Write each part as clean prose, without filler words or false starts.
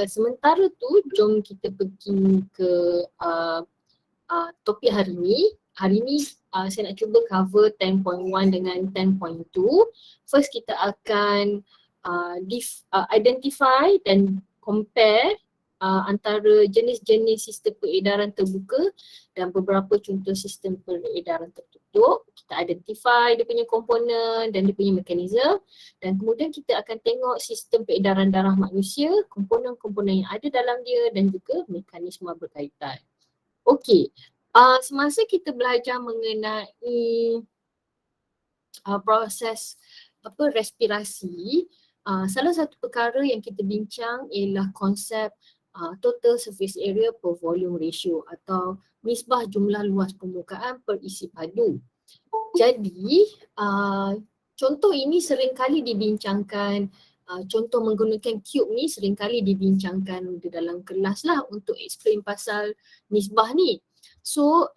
sementara tu jom kita pergi ke topik hari ni. Hari ni saya nak cuba cover 10.1 dengan 10.2. First kita akan identify dan compare antara jenis-jenis sistem peredaran terbuka dan beberapa contoh sistem peredaran tertutup. Kita identify dia punya komponen dan dia punya mekanisme, dan kemudian kita akan tengok sistem peredaran darah manusia, komponen-komponen yang ada dalam dia dan juga mekanisme berkaitan. Okey, semasa kita belajar mengenai proses respirasi, salah satu perkara yang kita bincang ialah konsep total surface area per volume ratio atau nisbah jumlah luas permukaan per isi padu. Jadi contoh ini seringkali dibincangkan, contoh menggunakan cube ni seringkali dibincangkan di dalam kelas lah untuk explain pasal nisbah ni. So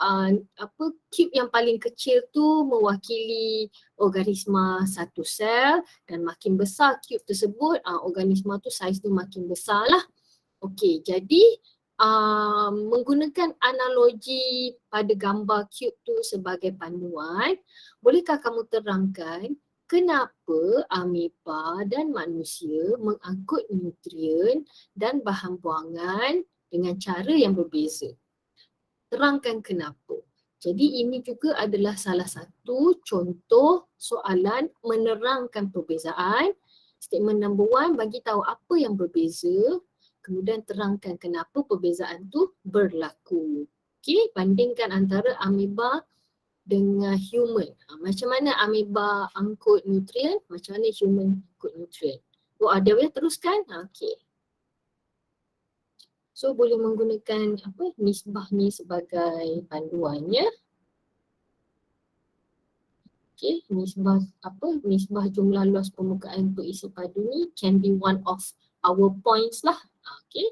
cube yang paling kecil tu mewakili organisma satu sel, dan makin besar cube tersebut organisma tu saiz tu makin besar lah. Okey, jadi menggunakan analogi pada gambar cube tu sebagai panduan, bolehkah kamu terangkan kenapa ameba dan manusia mengangkut nutrien dan bahan buangan dengan cara yang berbeza? Terangkan kenapa. Jadi ini juga adalah salah satu contoh soalan menerangkan perbezaan. Statement number 1 bagi tahu apa yang berbeza, kemudian terangkan kenapa perbezaan tu berlaku. Okey, bandingkan antara ameba dengan human. Macam mana ameba angkut nutrien, macam mana human angkut nutrien. Ada boleh teruskan? Okey. So boleh menggunakan nisbah ni sebagai panduannya. Okey, nisbah jumlah luas permukaan per isi padu ni can be one of our points lah. Okey.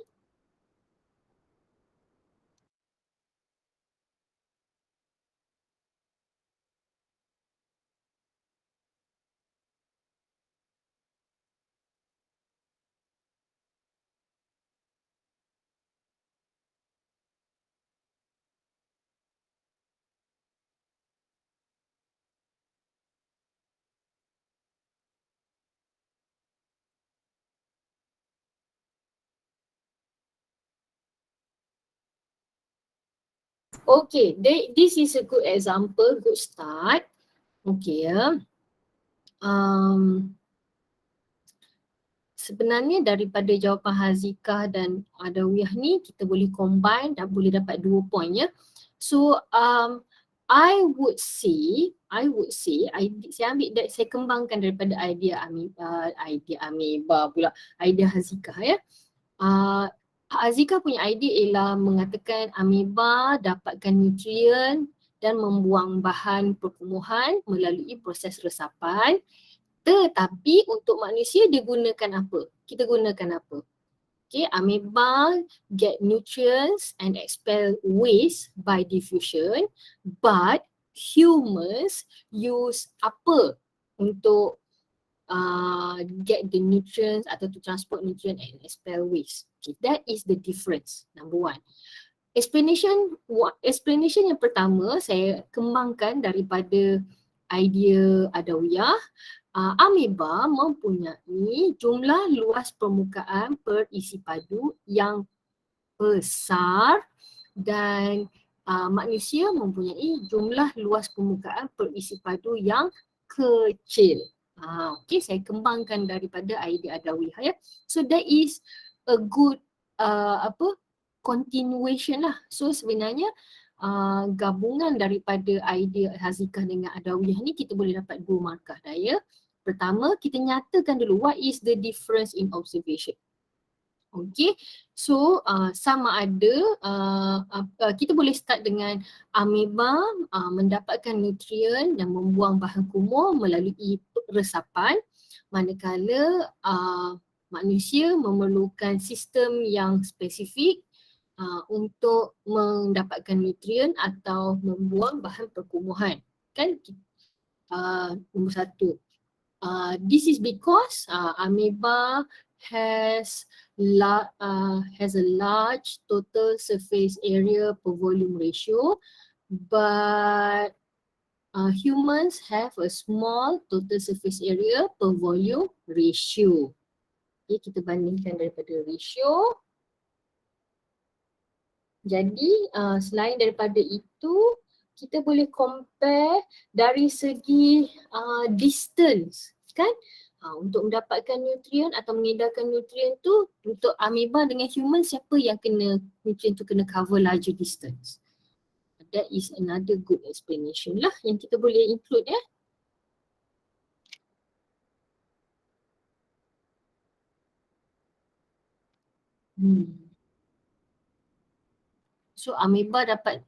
Okay, this is a good example, good start. Okay ya. Sebenarnya daripada jawapan Hazikah dan Adawiyah ni kita boleh combine dan boleh dapat 2 point ya. So I would say saya ambil saya kembangkan daripada idea ameba pula, idea Hazikah ya. Hazikah punya idea ialah mengatakan ameba dapatkan nutrien dan membuang bahan pertumbuhan melalui proses resapan. Tetapi untuk manusia dia gunakan apa? Kita gunakan apa? Okay, ameba get nutrients and expel waste by diffusion, but humans use apa untuk get the nutrients atau to transport nutrient and expel waste. Okay, that is the difference, number 1. Explanation yang pertama saya kembangkan daripada idea Adawiyah. Ameba mempunyai jumlah luas permukaan per isi padu yang besar, dan manusia mempunyai jumlah luas permukaan per isi padu yang kecil. Okay, saya kembangkan daripada idea Adawiyah ya. So that is a good continuation lah. So sebenarnya gabungan daripada idea Hazikah dengan Adawiyah ni kita boleh dapat 2 markah dah ya. Pertama, kita nyatakan dulu what is the difference in observation. Okay, so sama ada kita boleh start dengan ameba mendapatkan nutrien dan membuang bahan kumur melalui resapan, manakala manusia memerlukan sistem yang spesifik untuk mendapatkan nutrien atau membuang bahan perkumuhan. Kan nombor 1. This is because ameba has a large total surface area per volume ratio, but humans have a small total surface area per volume ratio. Okay, kita bandingkan daripada ratio. Jadi selain daripada itu, kita boleh compare dari segi distance, kan? Untuk mendapatkan nutrien atau mengedarkan nutrien tu, untuk amoeba dengan human, siapa yang kena nutrien tu kena cover larger distance. That is another good explanation lah yang kita boleh include ya. So amoeba kan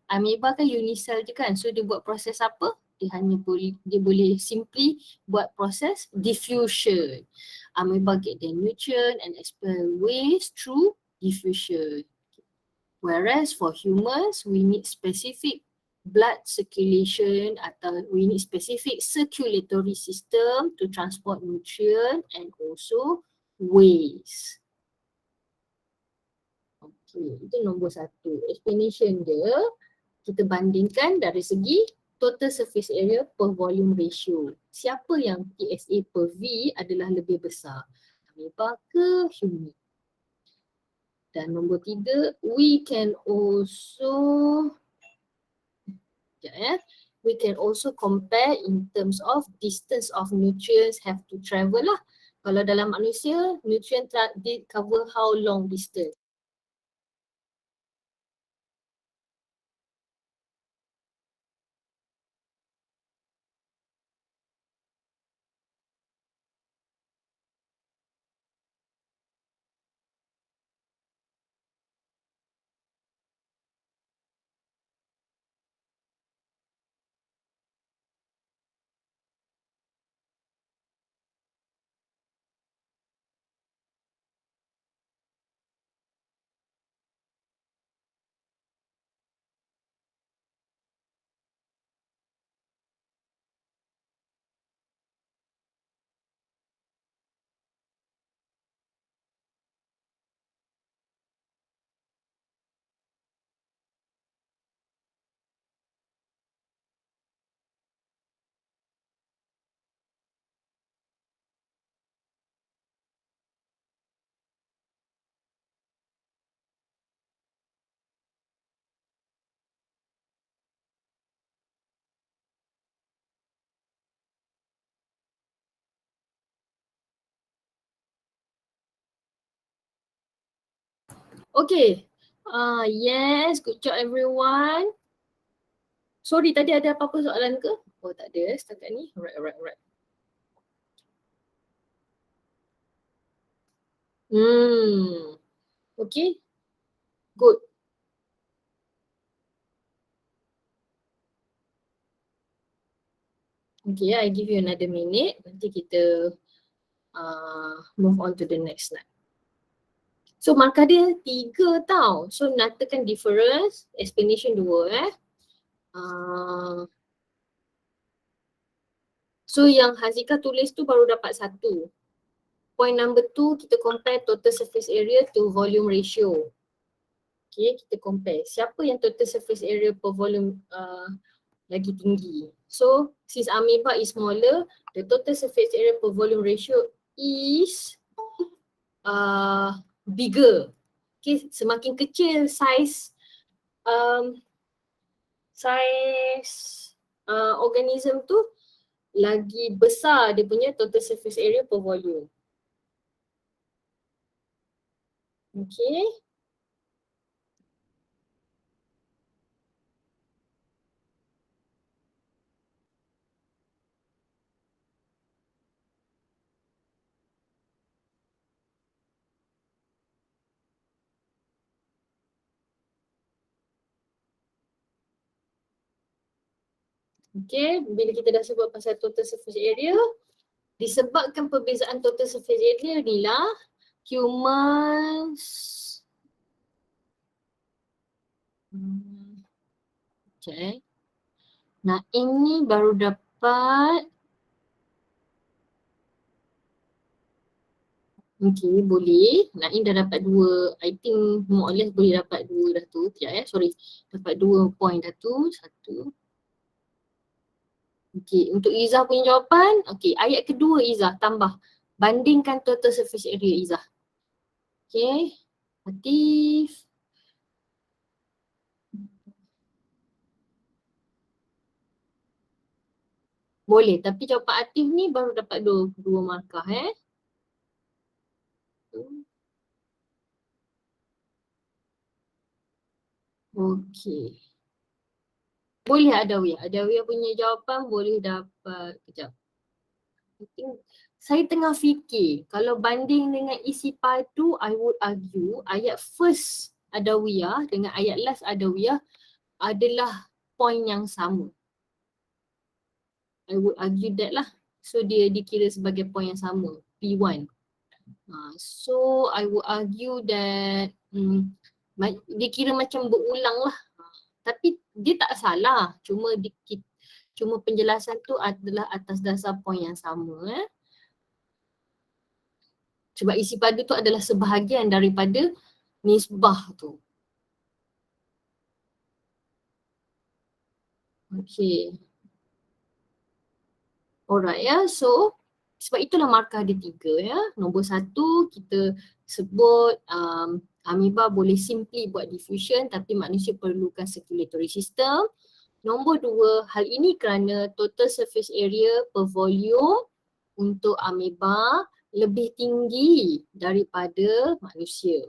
unicell je kan, so dia buat proses apa? Dia boleh simply buat proses diffusion. Amoeba get their nutrient and expel waste through diffusion. Whereas for humans, we need specific blood circulation atau we need specific circulatory system to transport nutrient and also waste. Okay, itu nombor satu. Explanation dia, kita bandingkan dari segi total surface area per volume ratio. Siapa yang PSA per V adalah lebih besar? Amoeba ke human? Dan nombor tiga, we can also compare in terms of distance of nutrients have to travel lah. Kalau dalam manusia, nutrient they cover how long distance? Okay, yes, good job everyone. Sorry, tadi ada apa-apa soalan ke? Oh, tak ada setakat ni. Alright. Okay, good. Okay, I give you another minute. Nanti kita move on to the next slide. So markah dia 3 tau. So nyatakan difference, explanation 2 So yang Hazika tulis tu baru dapat 1. Point number 2, kita compare total surface area to volume ratio. Okay, kita compare. Siapa yang total surface area per volume lagi tinggi? So since amoeba is smaller, the total surface area per volume ratio is bigger. Okay, semakin kecil size organism tu, lagi besar dia punya total surface area per volume. Okay. Okay, bila kita dah sebut pasal total surface area, disebabkan perbezaan total surface area ni lah, humans okay. Nah, ini baru dapat Okay, boleh. Naim dah dapat dua, I think more or less boleh dapat dua dah tu. Sekejap sorry. Dapat 2 point dah tu. Satu. Okay, untuk Izzah punya jawapan, okay, ayat kedua Izzah tambah. Bandingkan total surface area Izzah. Okay, Latif. Boleh, tapi jawapan Atif ni baru dapat dua markah Okay. Boleh Adawiyah. Adawiyah punya jawapan boleh dapat. Kejap. I think saya tengah fikir kalau banding dengan isi padu, I would argue ayat first Adawiyah dengan ayat last Adawiyah adalah point yang sama. I would argue that lah. So dia dikira sebagai point yang sama, P1. So I would argue that dia kira macam berulang lah. Tapi dia tak salah. Cuma penjelasan tu adalah atas dasar point yang sama. Sebab isi padu tu adalah sebahagian daripada nisbah tu. Okay. Alright so sebab itulah markah ada 3 Nombor 1 kita sebut amoeba boleh simply buat diffusion tapi manusia perlukan circulatory system. Nombor 2, hal ini kerana total surface area per volume untuk amoeba lebih tinggi daripada manusia.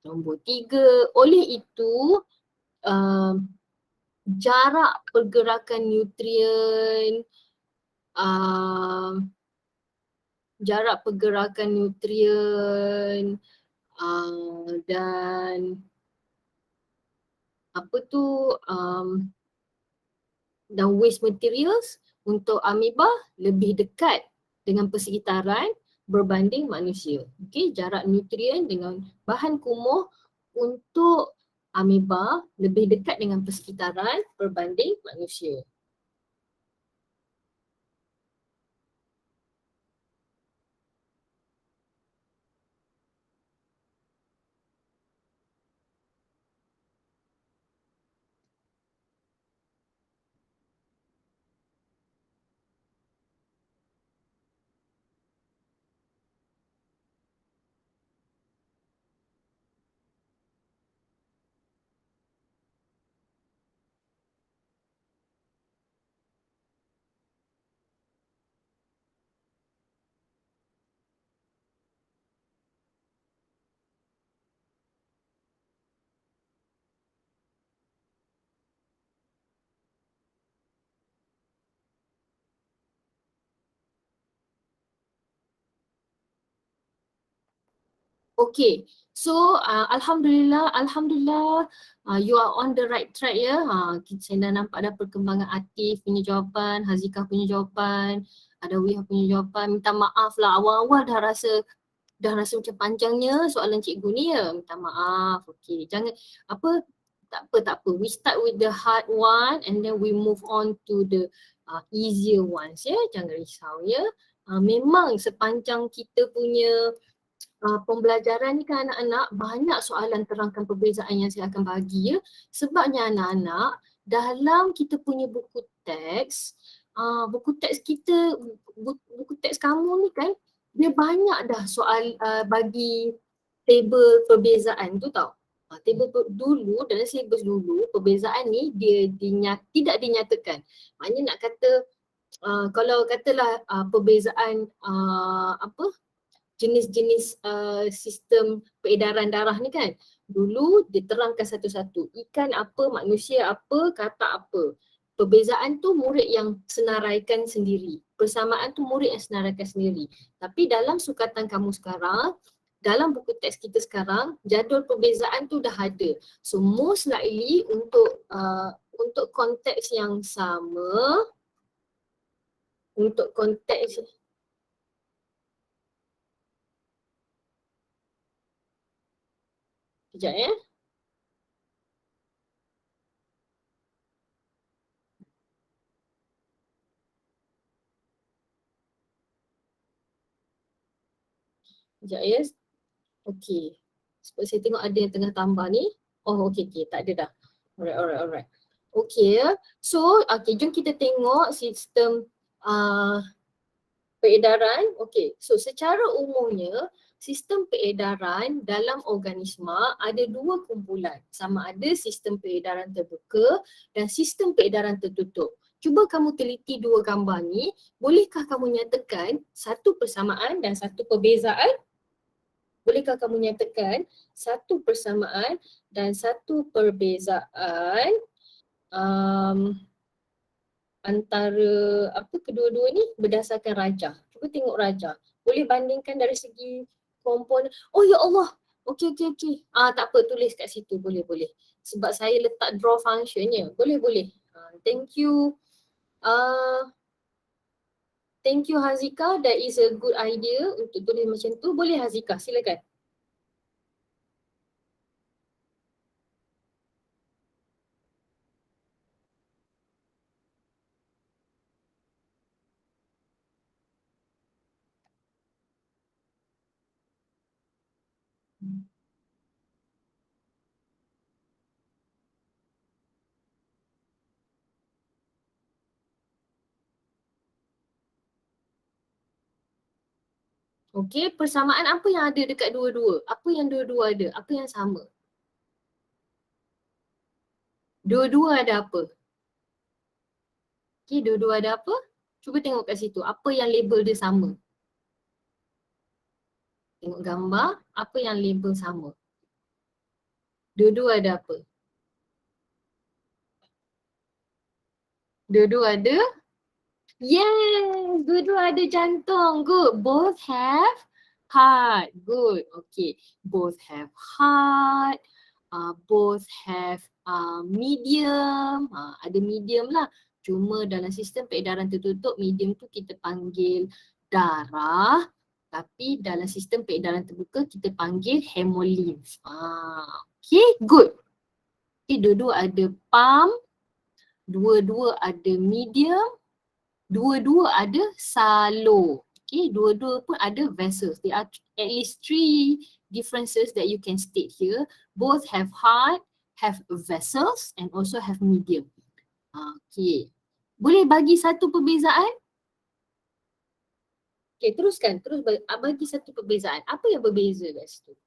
Nombor 3, oleh itu jarak pergerakan nutrien dan apa tu dan waste materials untuk amoeba lebih dekat dengan persekitaran berbanding manusia. Okey, jarak nutrien dengan bahan kumuh untuk amoeba lebih dekat dengan persekitaran berbanding manusia. Okay, so Alhamdulillah you are on the right track ya. Saya dah nampak dah perkembangan Atif punya jawapan, Hazikah punya jawapan, Adawiyah punya jawapan. Minta maaf lah awal-awal dah rasa macam panjangnya soalan cikgu ni ya. Minta maaf. Okay, jangan apa tak apa. We start with the hard one and then we move on to the easier ones ya. Jangan risau ya. Memang sepanjang kita punya pembelajaran ni kan anak-anak banyak soalan terangkan perbezaan yang saya akan bagi ya. Sebabnya anak-anak dalam kita punya buku teks kita, buku teks kamu ni kan dia banyak dah soal bagi table perbezaan tu tau. Table dulu dalam silibus dulu perbezaan ni dia tidak dinyatakan. Maknanya nak kata kalau katalah perbezaan jenis-jenis sistem peredaran darah ni kan. Dulu diterangkan satu-satu. Ikan apa, manusia apa, kata apa. Perbezaan tu murid yang senaraikan sendiri. Persamaan tu murid yang senaraikan sendiri. Tapi dalam sukatan kamu sekarang, dalam buku teks kita sekarang, jadual perbezaan tu dah ada. So most likely untuk konteks yang sama, untuk konteks sekejap Sekejap ya. Okay. Sebab saya tengok ada yang tengah tambah ni. Oh okay, tak ada dah. Alright. Okay. So, jom kita tengok sistem peredaran. Okay, so secara umumnya sistem peredaran dalam organisma ada dua kumpulan. Sama ada sistem peredaran terbuka dan sistem peredaran tertutup. Cuba kamu teliti dua gambar ni, bolehkah kamu nyatakan satu persamaan dan satu perbezaan? Bolehkah kamu nyatakan satu persamaan dan satu perbezaan antara kedua-dua ni berdasarkan rajah? Cuba tengok rajah. Boleh bandingkan dari segi komponen. Oh ya Allah. Okey. Tak apa, tulis kat situ. Boleh. Sebab saya letak draw functionnya. Boleh. Thank you. Thank you Hazika. That is a good idea untuk tulis macam tu. Boleh Hazika, silakan. Okey, persamaan apa yang ada dekat dua-dua? Apa yang dua-dua ada? Apa yang sama? Dua-dua ada apa? Okey, dua-dua ada apa? Cuba tengok kat situ. Apa yang label dia sama? Tengok gambar, apa yang label sama? Dua-dua ada apa? Dua-dua ada? Yes, dua-dua ada jantung. Good. Both have heart. Good. Okay. Both have heart. Both have medium. Ada medium lah. Cuma dalam sistem peredaran tertutup, medium tu kita panggil darah. Tapi dalam sistem peredaran terbuka, kita panggil hemolymph. Okay, good. Okay, dua-dua ada pump. Dua-dua ada medium. Dua-dua ada salo. Okay, dua-dua pun ada vessels. There are at least 3 differences that you can state here. Both have heart, have vessels and also have medium. Okay. Boleh bagi satu perbezaan? Okay, teruskan. Terus bagi satu perbezaan. Apa yang berbeza kat situ?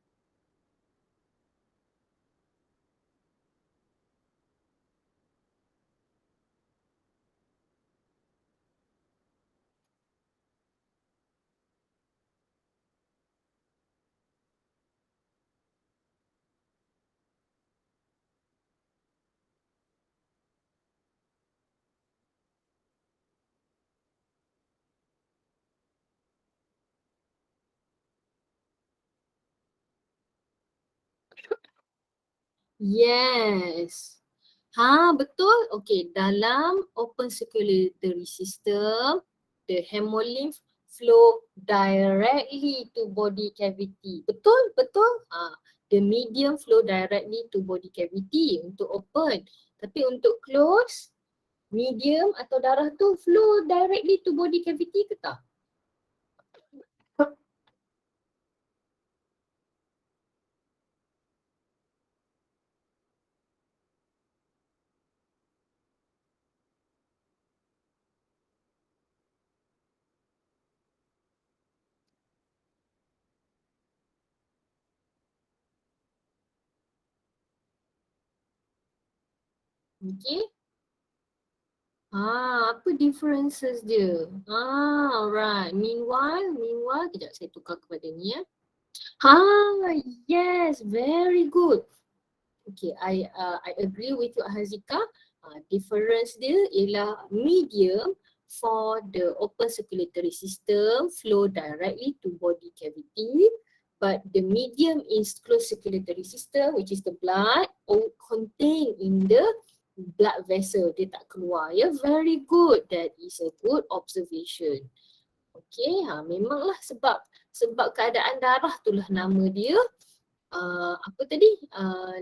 Yes. Betul. Okay, dalam open circulatory system, the hemolymph flow directly to body cavity. Betul? The medium flow directly to body cavity untuk open. Tapi untuk close, medium atau darah tu flow directly to body cavity ke tak? Okay. Apa differences dia? Alright. Meanwhile, kejap saya tukar kepada ni ya. Yes, very good. Okay, I agree with you Hazika. Difference dia ialah medium for the open circulatory system flow directly to body cavity, but the medium is closed circulatory system, which is the blood, contained in the blood vessel. Dia tak keluar. Ya, very good. That is a good observation. Okay, memanglah sebab keadaan darah itulah nama dia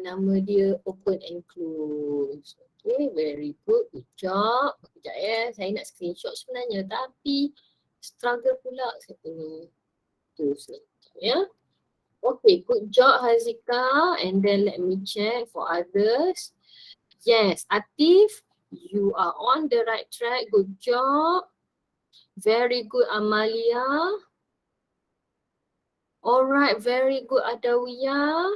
nama dia open and close. Okay, very good. Good job. Sekejap ya, saya nak screenshot sebenarnya tapi struggle pula saya punya tools ni. Yeah. Okay, good job Hazika. And then let me check for others. Yes, Atif, you are on the right track. Good job. Very good Amalia. Alright, very good Adawiyah.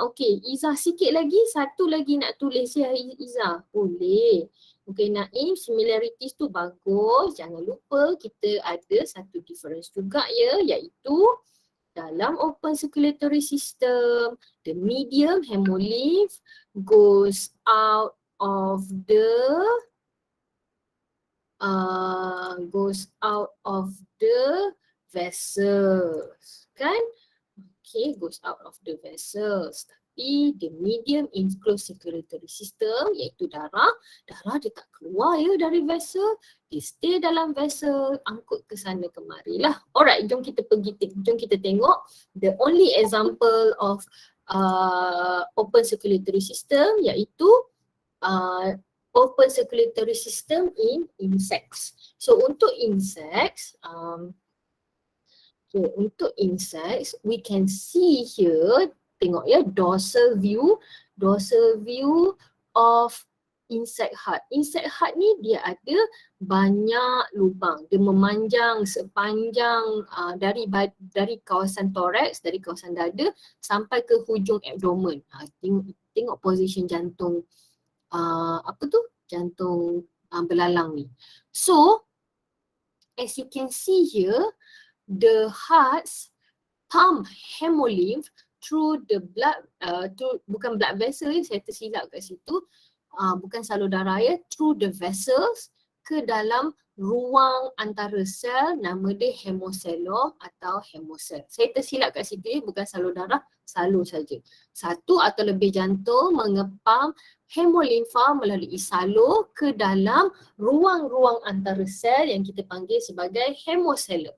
Okay. Izzah sikit lagi. Satu lagi nak tulis ya Izzah. Boleh. Okay, Naim, similarities tu bagus. Jangan lupa kita ada satu difference juga ya, iaitu dalam open circulatory system, the medium hemolymph goes out of the vessels. Kan? Okay, goes out of the vessels. Tapi the medium in closed circulatory system iaitu darah dia tak keluar ya dari vessel, dia stay dalam vessel, angkut ke sana kemari lah. Alright, jom kita tengok the only example of open circulatory system iaitu open circulatory system in insects. So untuk insects, we can see here, tengok ya, dorsal view of insect heart. Insect heart ni dia ada banyak lubang. Dia memanjang sepanjang dari kawasan thorax, dari kawasan dada sampai ke hujung abdomen. Tengok position jantung jantung belalang ni. So as you can see here, the hearts pump hemolymph through the blood, bukan blood vessel, saya tersilap kat situ, bukan salur darah ya, through the vessels ke dalam ruang antara sel, nama dia hemocellum atau hemocell. Saya tersilap kat situ ya, bukan salur darah, salur saja. Satu atau lebih jantung mengepam hemolimfa melalui salur ke dalam ruang-ruang antara sel yang kita panggil sebagai hemocellum.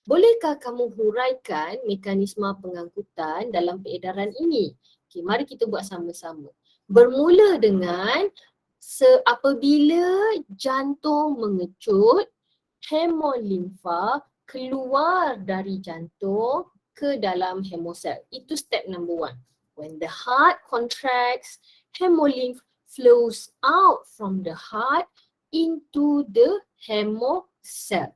Bolehkah kamu huraikan mekanisme pengangkutan dalam peredaran ini? Okay, mari kita buat sama-sama. Bermula dengan apabila jantung mengecut, hemolimfa keluar dari jantung ke dalam hemocell. Itu step number 1. When the heart contracts, hemolymph flows out from the heart into the hemocell.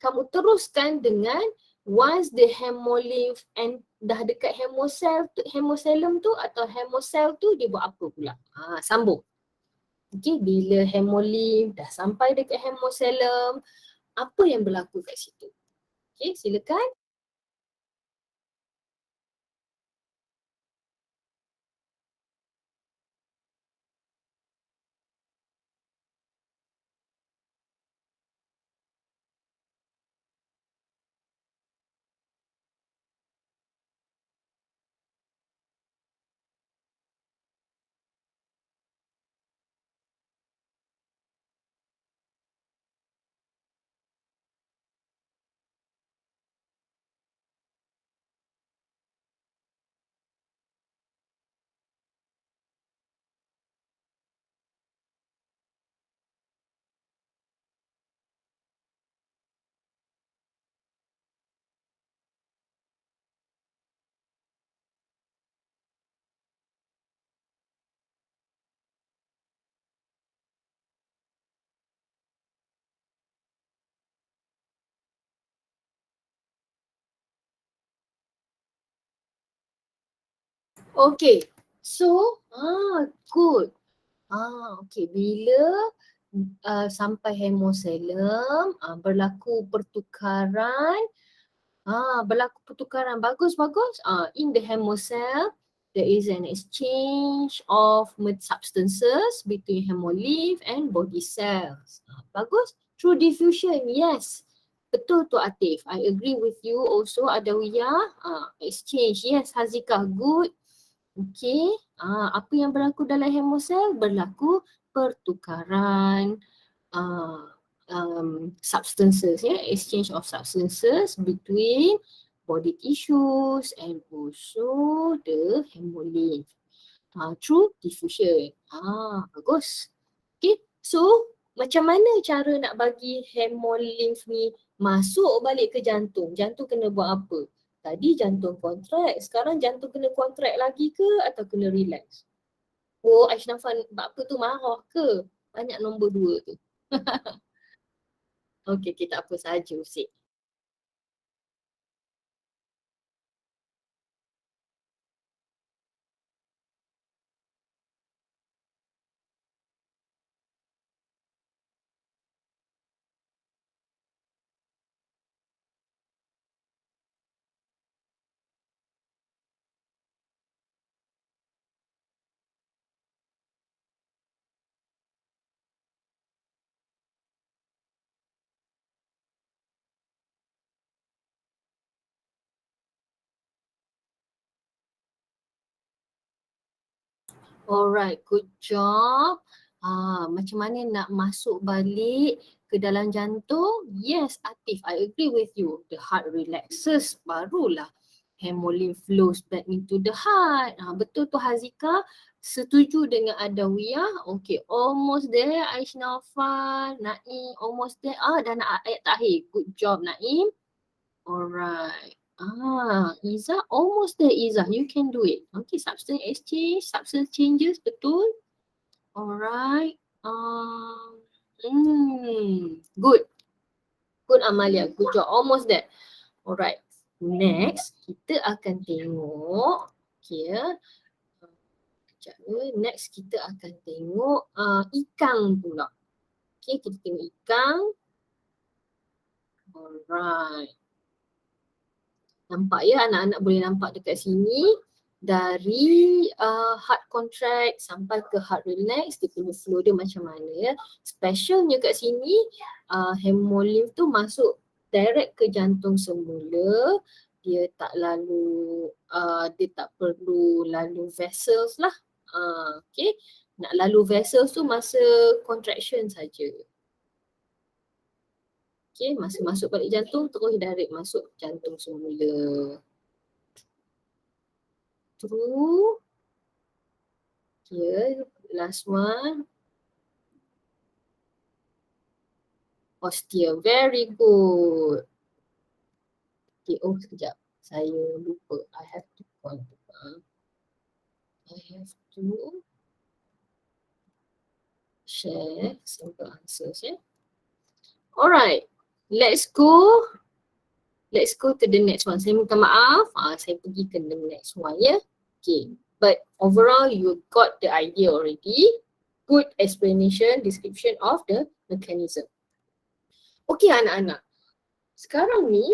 Kamu teruskan dengan once the hemolymph and dah dekat hemocellum tu atau hemocell tu, dia buat apa pula? Sambung. Okay, bila hemolymph dah sampai dekat hemocellum, apa yang berlaku kat situ? Okay, silakan. Okay, so good. Okay, bila sampai hemocellum, berlaku pertukaran. Bagus. In the hemocell, there is an exchange of substances between hemolymph and body cells. Bagus. Through diffusion, yes. Betul tu Atif. I agree with you also Adawiyah. Exchange, yes Hazika, good. Okay, apa yang berlaku dalam hemocell? Berlaku pertukaran substances, exchange of substances between body tissues and also the hemolymph through diffusion. Bagus. Okay, so macam mana cara nak bagi hemolymph ni masuk balik ke jantung? Jantung kena buat apa? Tadi jantung kontrak, sekarang jantung kena kontrak lagi ke atau kena relax? Oh, Aishnafan apa tu marah ke? Banyak nombor 2 tu. Okey, kita apa saja Usik. Alright, good job. Macam mana nak masuk balik ke dalam jantung? Yes, Atif, I agree with you. The heart relaxes, barulah hemolymph flows back into the heart. Betul tu Hazika? Setuju dengan Adawiyah? Okay, almost there Aishnafan, Naim, almost there. Dah nak ayat terakhir. Good job Naim. Alright. Izzah, almost there Izzah. You can do it. Okay, substance exchange, substance changes, betul. Alright. Good. Good Amalia. Good job. Almost there. Alright. Next, kita akan tengok. Okay. Sekejap ya. Next, kita akan tengok ikan pula. Okay, kita tengok ikan. Alright. Nampak ya, anak-anak boleh nampak dekat sini dari heart contract sampai ke heart relax, dia punya flow dia macam mana ya. Specialnya kat sini hemolymph tu masuk direct ke jantung semula. Dia tak lalu dia tak perlu lalu vessels lah. Okay, nak lalu vessels tu masa contraction saja. Okay, masa masuk balik jantung terus direct masuk jantung semula. True. Okay, last one. Austere, very good. Okay, oh sekejap. Saya lupa. I have to share simple answers ya. Alright, let's go. Let's go to the next one. Saya minta maaf. Saya pergi ke the next one ya. Okay, but overall you got the idea already. Good explanation, description of the mechanism. Okay anak-anak. Sekarang ni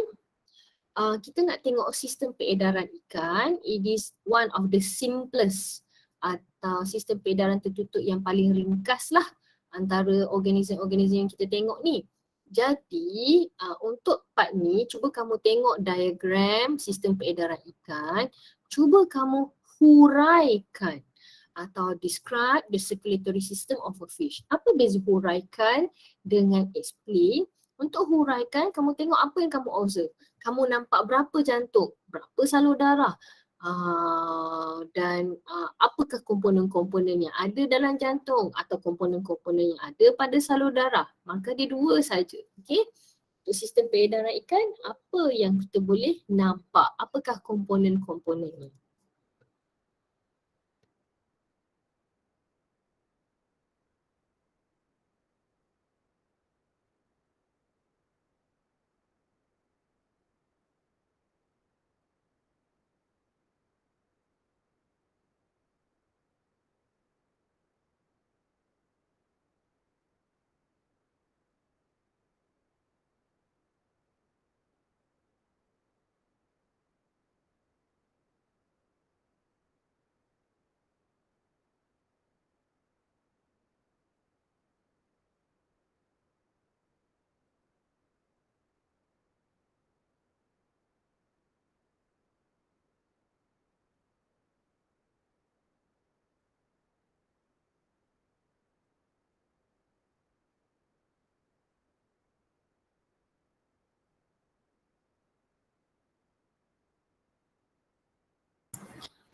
kita nak tengok sistem peredaran ikan. It is one of the simplest atau sistem peredaran tertutup yang paling ringkas lah antara organism-organism yang kita tengok ni. Jadi untuk part ni cuba kamu tengok diagram sistem peredaran ikan. Cuba kamu huraikan atau describe the circulatory system of a fish. Apa beza huraikan dengan explain? Untuk huraikan, kamu tengok apa yang kamu observe. Kamu nampak berapa jantung, berapa salur darah, dan apakah komponen-komponen yang ada dalam jantung atau komponen-komponen yang ada pada salur darah. Maka dia dua saja. Okay? Untuk sistem peredaran ikan, apa yang kita boleh nampak? Apakah komponen-komponennya?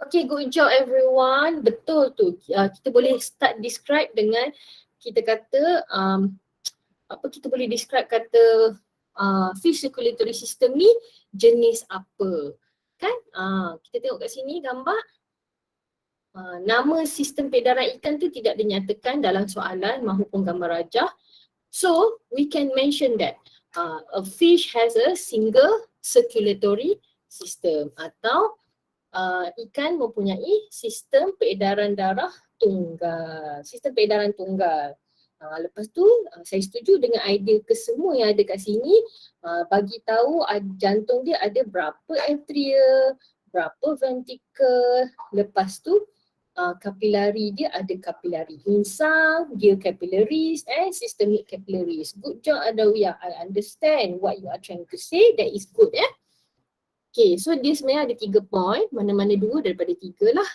Okay, good job everyone. Betul tu. Kita boleh start describe dengan kita kata apa kita boleh describe kata fish circulatory system ni jenis apa, kan? Kita tengok kat sini gambar. Nama sistem peredaran ikan tu tidak dinyatakan dalam soalan mahupun gambar rajah. So we can mention that a fish has a single circulatory system, atau ikan mempunyai sistem peredaran darah tunggal, sistem peredaran tunggal. Lepas tu saya setuju dengan idea kesemua yang ada kat sini, bagi tahu jantung dia ada berapa atria, berapa ventricle, lepas tu kapilari dia ada kapilari insang, gill capillaries and systemic capillaries. Good job Adawiyah. I understand what you are trying to say. That is good Okay, so dia sebenarnya ada 3 point, mana-mana 2 daripada 3 lah.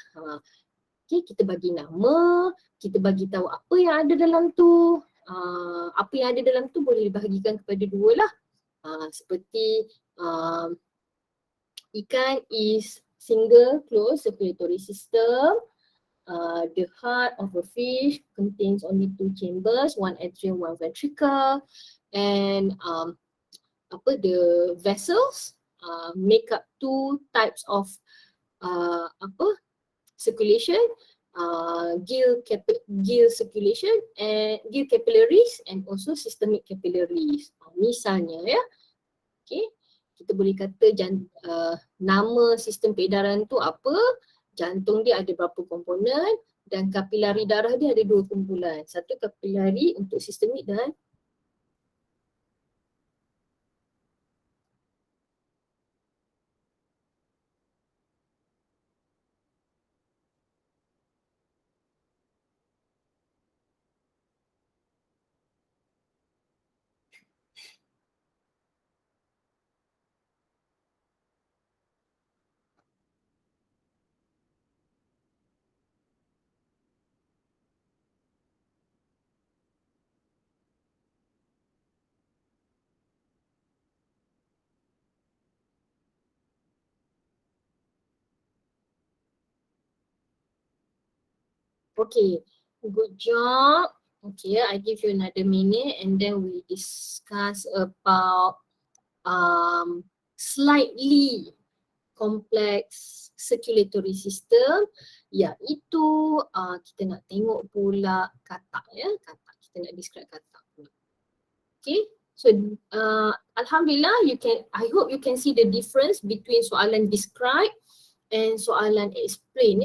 Okay, kita bagi nama, kita bagi tahu apa yang ada dalam tu. Apa yang ada dalam tu boleh dibahagikan kepada 2 lah. Seperti ikan is single closed circulatory system. The heart of a fish contains only 2 chambers, 1 atrium, 1 ventricle, and the vessels make up 2 types of circulation, gill circulation and gill capillaries and also systemic capillaries. Misalnya okay, kita boleh kata nama sistem peredaran tu apa, jantung dia ada berapa komponen, dan kapilari darah dia ada 2 kumpulan. Satu kapilari untuk sistemik dan okay, good job. Okay, I give you another minute and then we discuss about slightly complex circulatory system, iaitu kita nak tengok pula katak katak, kita nak describe katak pula. Okay, so Alhamdulillah I hope you can see the difference between soalan describe and soalan explain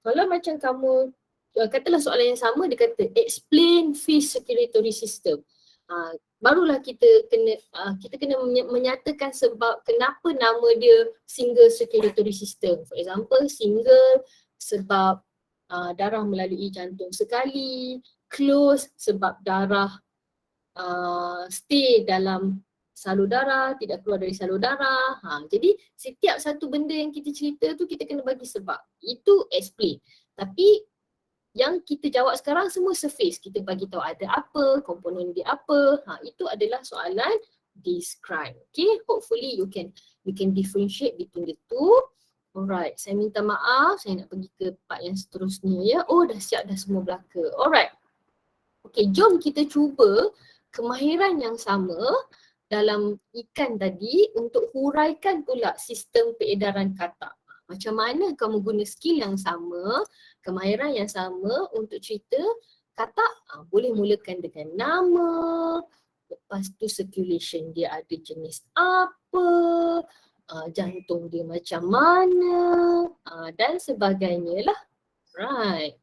Kalau macam kamu katalah soalan yang sama, dia kata explain fish circulatory system. Barulah kita kena menyatakan sebab kenapa nama dia single circulatory system. For example, single sebab darah melalui jantung sekali, close sebab darah stay dalam salur darah, tidak keluar dari salur darah. Jadi setiap satu benda yang kita cerita tu kita kena bagi sebab. Itu explain. Tapi yang kita jawab sekarang semua surface. Kita bagi tahu ada apa, komponen dia apa. Itu adalah soalan describe. Okay, hopefully you can differentiate between the two. Alright, saya minta maaf, saya nak pergi ke part yang seterusnya Oh, dah siap dah semua belaka. Alright. Okay, jom kita cuba kemahiran yang sama dalam ikan tadi untuk huraikan pula sistem peredaran katak. Macam mana kamu guna skill yang sama, kemahiran yang sama untuk cerita katak? Boleh mulakan dengan nama, lepas tu circulation dia ada jenis apa, jantung dia macam mana, dan sebagainya lah. Right.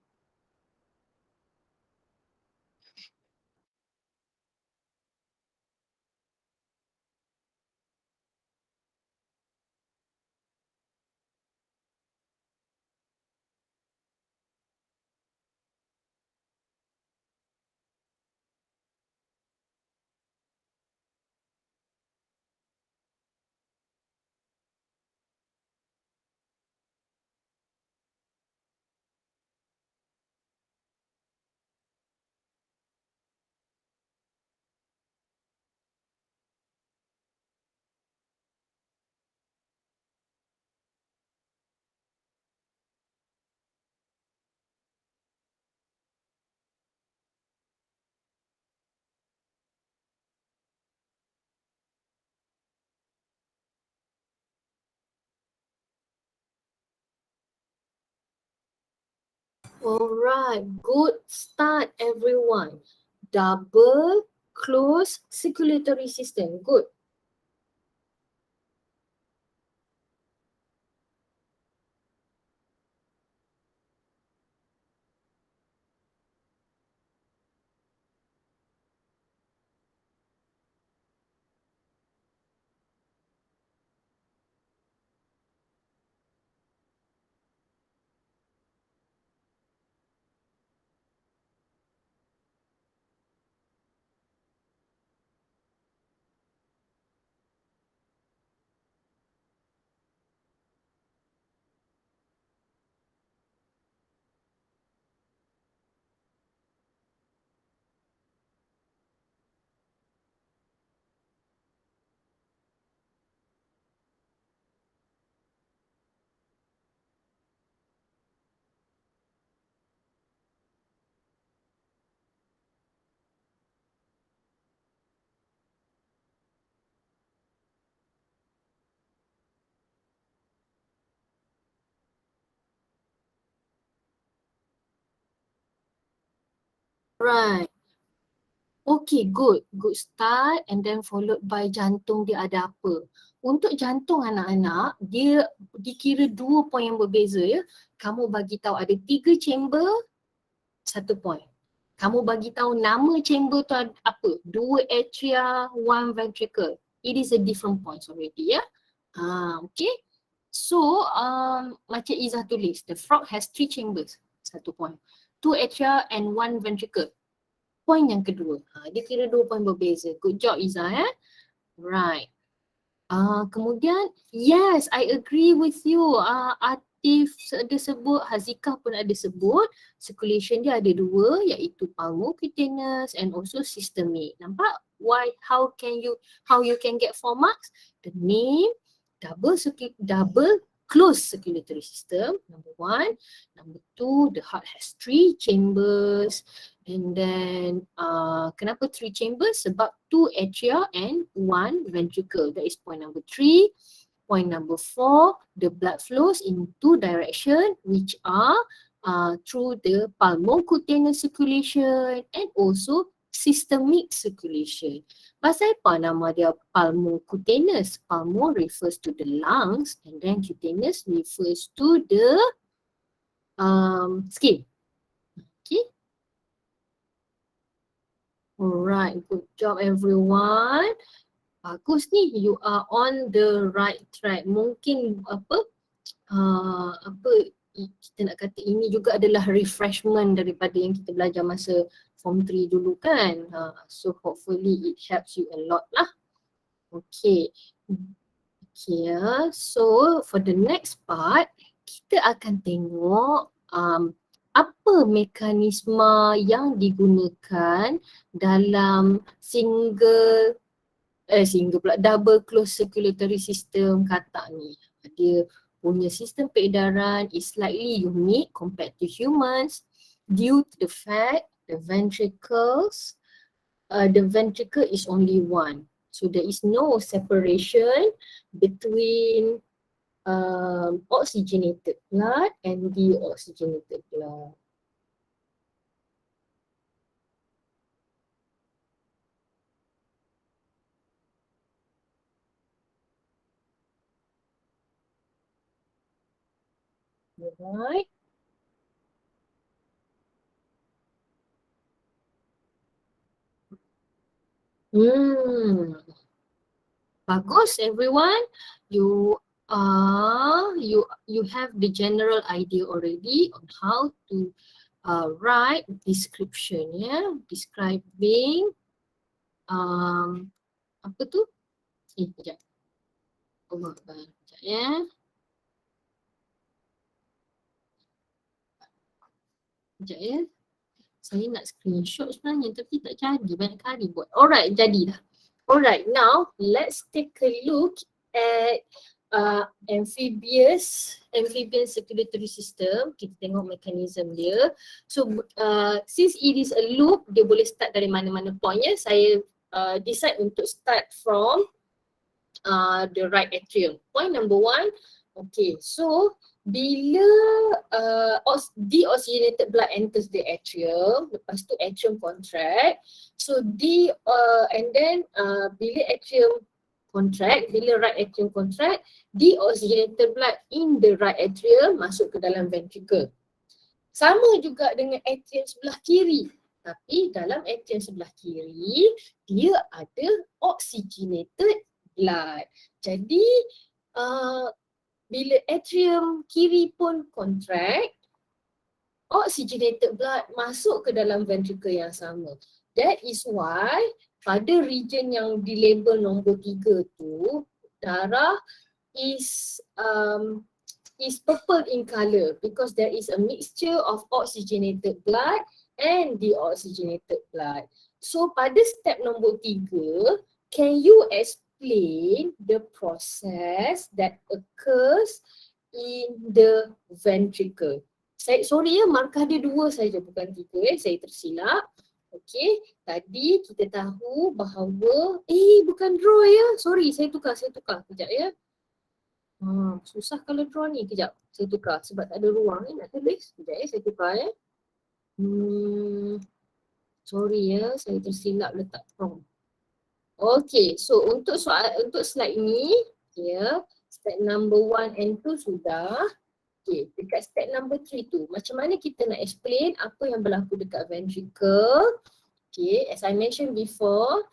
Alright, good start everyone. Double close circulatory system. Good. Right. Okay, good. Good start and then followed by jantung dia ada apa. Untuk jantung anak-anak, dia dikira 2 poin yang berbeza ya. Kamu bagi tahu ada 3 chamber, 1 point. Kamu bagi tahu nama chamber tu apa? 2 atria, 1 ventricle. It is a different points already ya. Okay. So, macam Izzah tulis, the frog has 3 chambers, 1 point. 2 atria and 1 ventricle. Poin yang kedua. Dia kira 2 poin berbeza. Good job Izzah Right. Kemudian, yes, I agree with you. Atif ada sebut, Hazikah pun ada sebut. Circulation dia ada 2 iaitu pulmocutaneous and also systemic. Nampak? How you can get 4 marks? The name, double closed circulatory system, number 1. Number 2, the heart has 3 chambers. And then kenapa 3 chambers? Sebab 2 atria and 1 ventricle. That is point number 3. Point number 4, the blood flows in 2 directions, which are through the pulmocutaneous circulation and also systemic circulation. Pasal apa nama dia pulmocutaneous? Pulmo refers to the lungs and then cutaneous refers to the skin. Okay. Alright, good job everyone. Bagus ni, you are on the right track. Mungkin apa kita nak kata ini juga adalah refreshment daripada yang kita belajar masa form 3 dulu kan. So hopefully it helps you a lot lah. Okay. Okay, so for the next part, kita akan tengok apa mekanisme yang digunakan dalam double closed circulatory system katak ni. Dia punya sistem peredaran is slightly unique compared to humans due to the fact the ventricle is only one. So there is no separation between oxygenated blood and deoxygenated blood. Alright. Bagus everyone. You have the general idea already on how to write description describing apa tu? Sekejap. Sekejap Sekejap Saya nak screenshot sebenarnya tapi tak jadi, banyak kali buat. Alright, jadi dah. Alright, now let's take a look at amphibian circulatory system. Kita tengok mekanisme dia. So since it is a loop, dia boleh start dari mana-mana pointnya. Saya decide untuk start from the right atrium. Point number 1. Okay, so bila deoxygenated blood enters the atrium, lepas tu atrium contract. So and then bila atrium contract, bila right atrium contract, deoxygenated blood in the right atrium masuk ke dalam ventricle. Sama juga dengan atrium sebelah kiri. Tapi dalam atrium sebelah kiri, dia ada oxygenated blood. Jadi bila atrium kiri pun contract, oxygenated blood masuk ke dalam ventricle yang sama. That is why pada region yang dilabel nombor 3 tu, darah is purple in color because there is a mixture of oxygenated blood and deoxygenated blood. So pada step nombor 3, can you explain the process that occurs in the ventricle? Sorry ya, markah dia 2 saja bukan 3 saya tersilap. Okey, tadi kita tahu bahawa bukan draw ya. Sorry, saya tukar kejap ya. Susah kalau draw ni, kejap saya tukar sebab tak ada ruang ni nak tulis. Kejap ya, saya tukar ya. Sorry ya, saya tersilap letak prompt. Okay, so untuk slide ni, ya, step number 1 and 2 sudah. Okay, dekat step number 3 tu, macam mana kita nak explain apa yang berlaku dekat ventricle. Okay, as I mentioned before,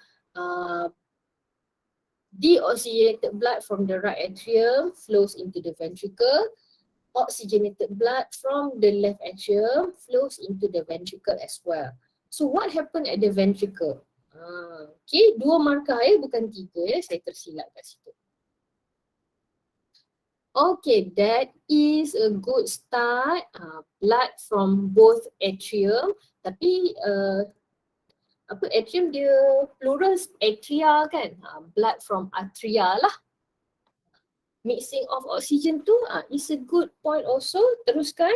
deoxygenated blood from the right atrium flows into the ventricle. Oxygenated blood from the left atrium flows into the ventricle as well. So what happened at the ventricle? Okay, 2 markah bukan 3 saya tersilap kat situ. Okay, that is a good start. Blood from both atrium. Tapi atrium dia plural atria kan? Blood from atria lah. Mixing of oxygen tu is a good point also. Teruskan.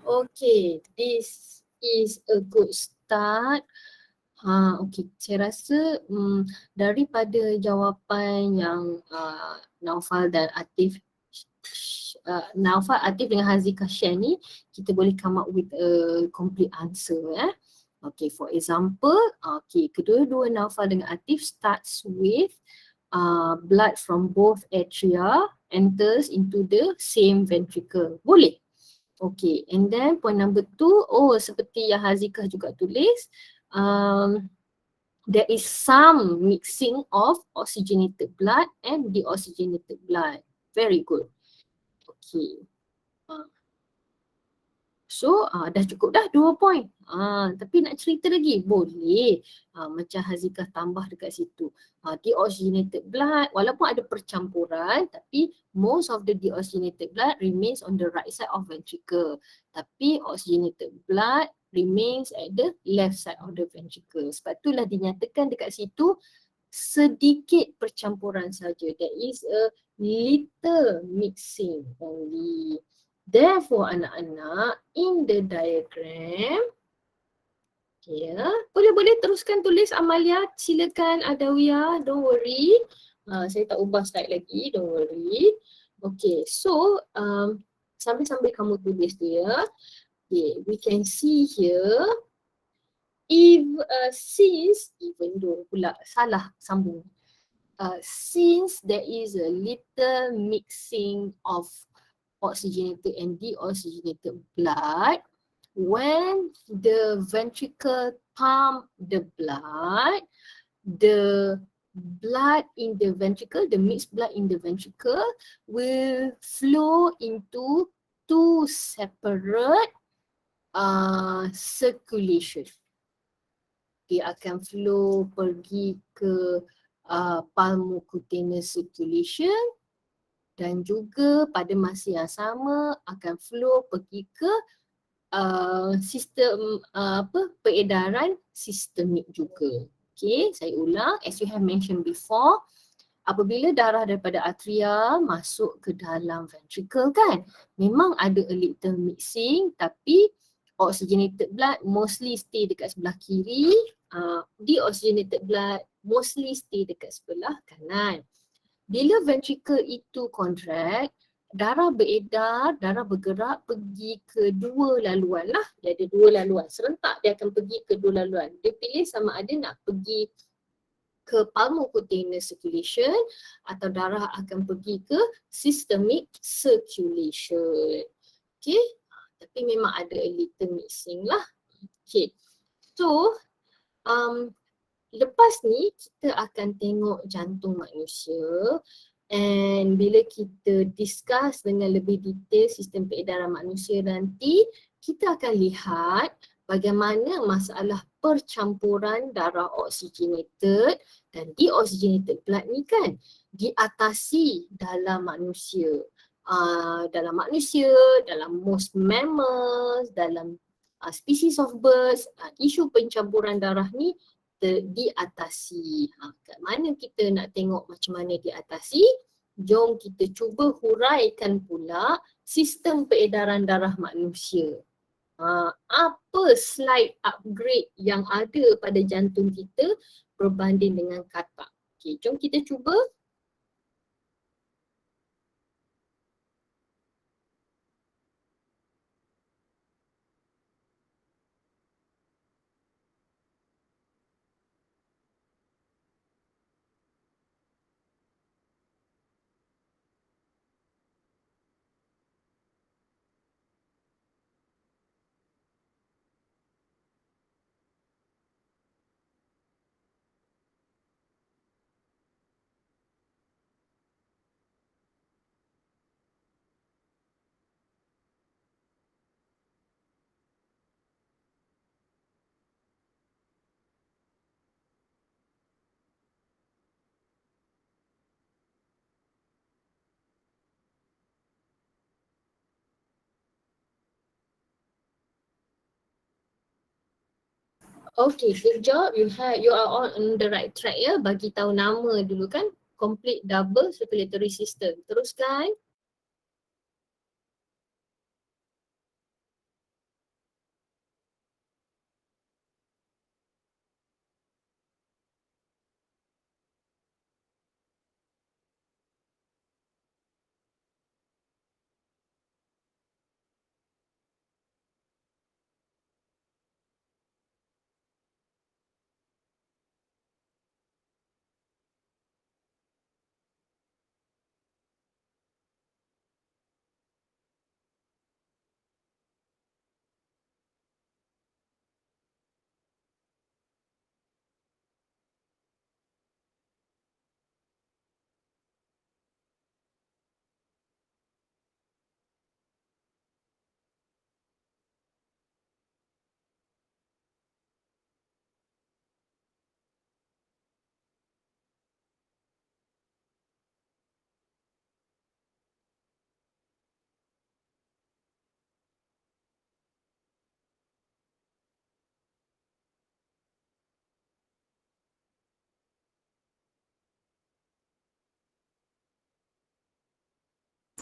Okay, this is a good start. Okay, saya rasa daripada jawapan yang Naufal dan Atif, Naufal, Atif dengan Hazika share ni, kita boleh come up with a complete answer. Okay, for example, okay, kedua-dua Naufal dengan Atif starts with blood from both atria enters into the same ventricle. Boleh? Okay, and then point number 2, seperti yang Hazikah juga tulis, there is some mixing of oxygenated blood and deoxygenated blood. Very good. Okay. So dah cukup dah 2 point. Tapi nak cerita lagi? Boleh. Macam Hazikah tambah dekat situ. Deoxygenated blood, walaupun ada percampuran, tapi most of the deoxygenated blood remains on the right side of ventricle. Tapi oxygenated blood remains at the left side of the ventricle. Sebab itulah dinyatakan dekat situ sedikit percampuran saja. There is a little mixing only. Therefore, anak-anak, in the diagram, boleh teruskan tulis Amalia, silakan Adawiyah, don't worry. Saya tak ubah slide lagi, don't worry. Okay, so sambil-sambil kamu tulis tu ya. Okay, we can see here, since there is a little mixing of oxygenated and deoxygenated blood, when the ventricle pump the blood in the ventricle, the mixed blood in the ventricle will flow into two separate circulation. Dia akan flow pergi ke pulmocutaneous circulation dan juga pada masa yang sama akan flow pergi ke sistem peredaran sistemik juga. Okay, saya ulang, as you have mentioned before, apabila darah daripada atria masuk ke dalam ventricle kan, memang ada a little mixing, tapi oxygenated blood mostly stay dekat sebelah kiri, deoxygenated blood mostly stay dekat sebelah kanan. Bila ventricle itu contract, darah beredar, darah bergerak pergi ke dua laluan lah. Dia ada dua laluan. Serentak dia akan pergi ke dua laluan. Dia pilih sama ada nak pergi ke pulmocutaneous circulation atau darah akan pergi ke systemic circulation. Okay. Tapi memang ada a little mixing lah. Okay. So, lepas ni kita akan tengok jantung manusia. And bila kita discuss dengan lebih detail sistem peredaran manusia nanti, kita akan lihat bagaimana masalah percampuran darah oxygenated dan deoxygenated blood ni kan diatasi dalam manusia. Dalam most mammals, dalam species of birds, isu pencampuran darah ni diatasi. Kat mana kita nak tengok macam mana diatasi? Jom kita cuba huraikan pula sistem peredaran darah manusia. Apa slide upgrade yang ada pada jantung kita berbanding dengan katak? Okay, jom kita cuba. Okay, good job. You are on the right track ya. Bagi tahu nama dulu kan. Complete double circulatory system. Teruskan.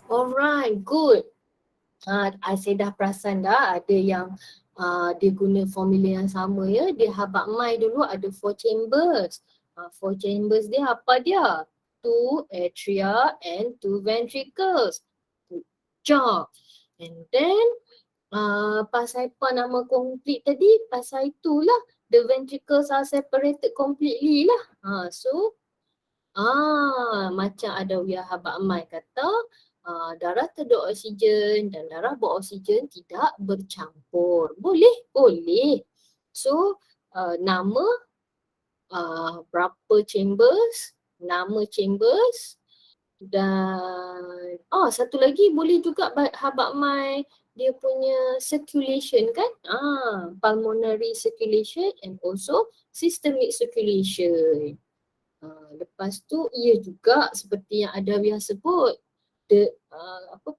Alright, good. Saya dah perasan dah ada yang dia guna formula yang sama ya. Dia habak mai dulu ada 4 chambers. 4 chambers dia apa dia? 2 atria and 2 ventricles. Good job. And then pasal apa nama complete tadi? Pasal itulah the ventricles are separated completely lah. So macam ada Wiyah Habak Mai kata darah terdedah oksigen dan darah beroksigen tidak bercampur. Boleh? Boleh. So, nama berapa chambers, nama chambers dan satu lagi boleh juga Habak Mai dia punya circulation kan? Pulmonary circulation and also systemic circulation. Lepas tu ia juga seperti yang Adawiyah sebut, the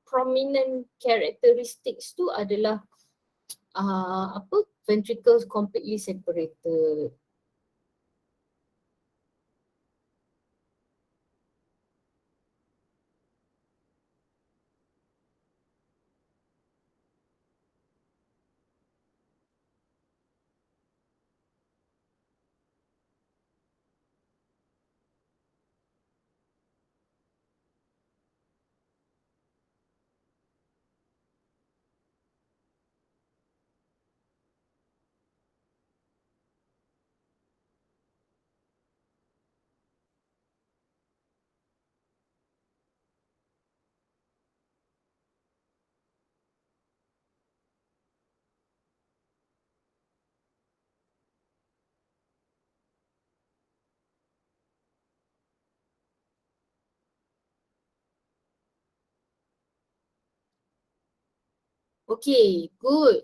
prominent characteristics tu adalah ventricles completely separated. Okay, good.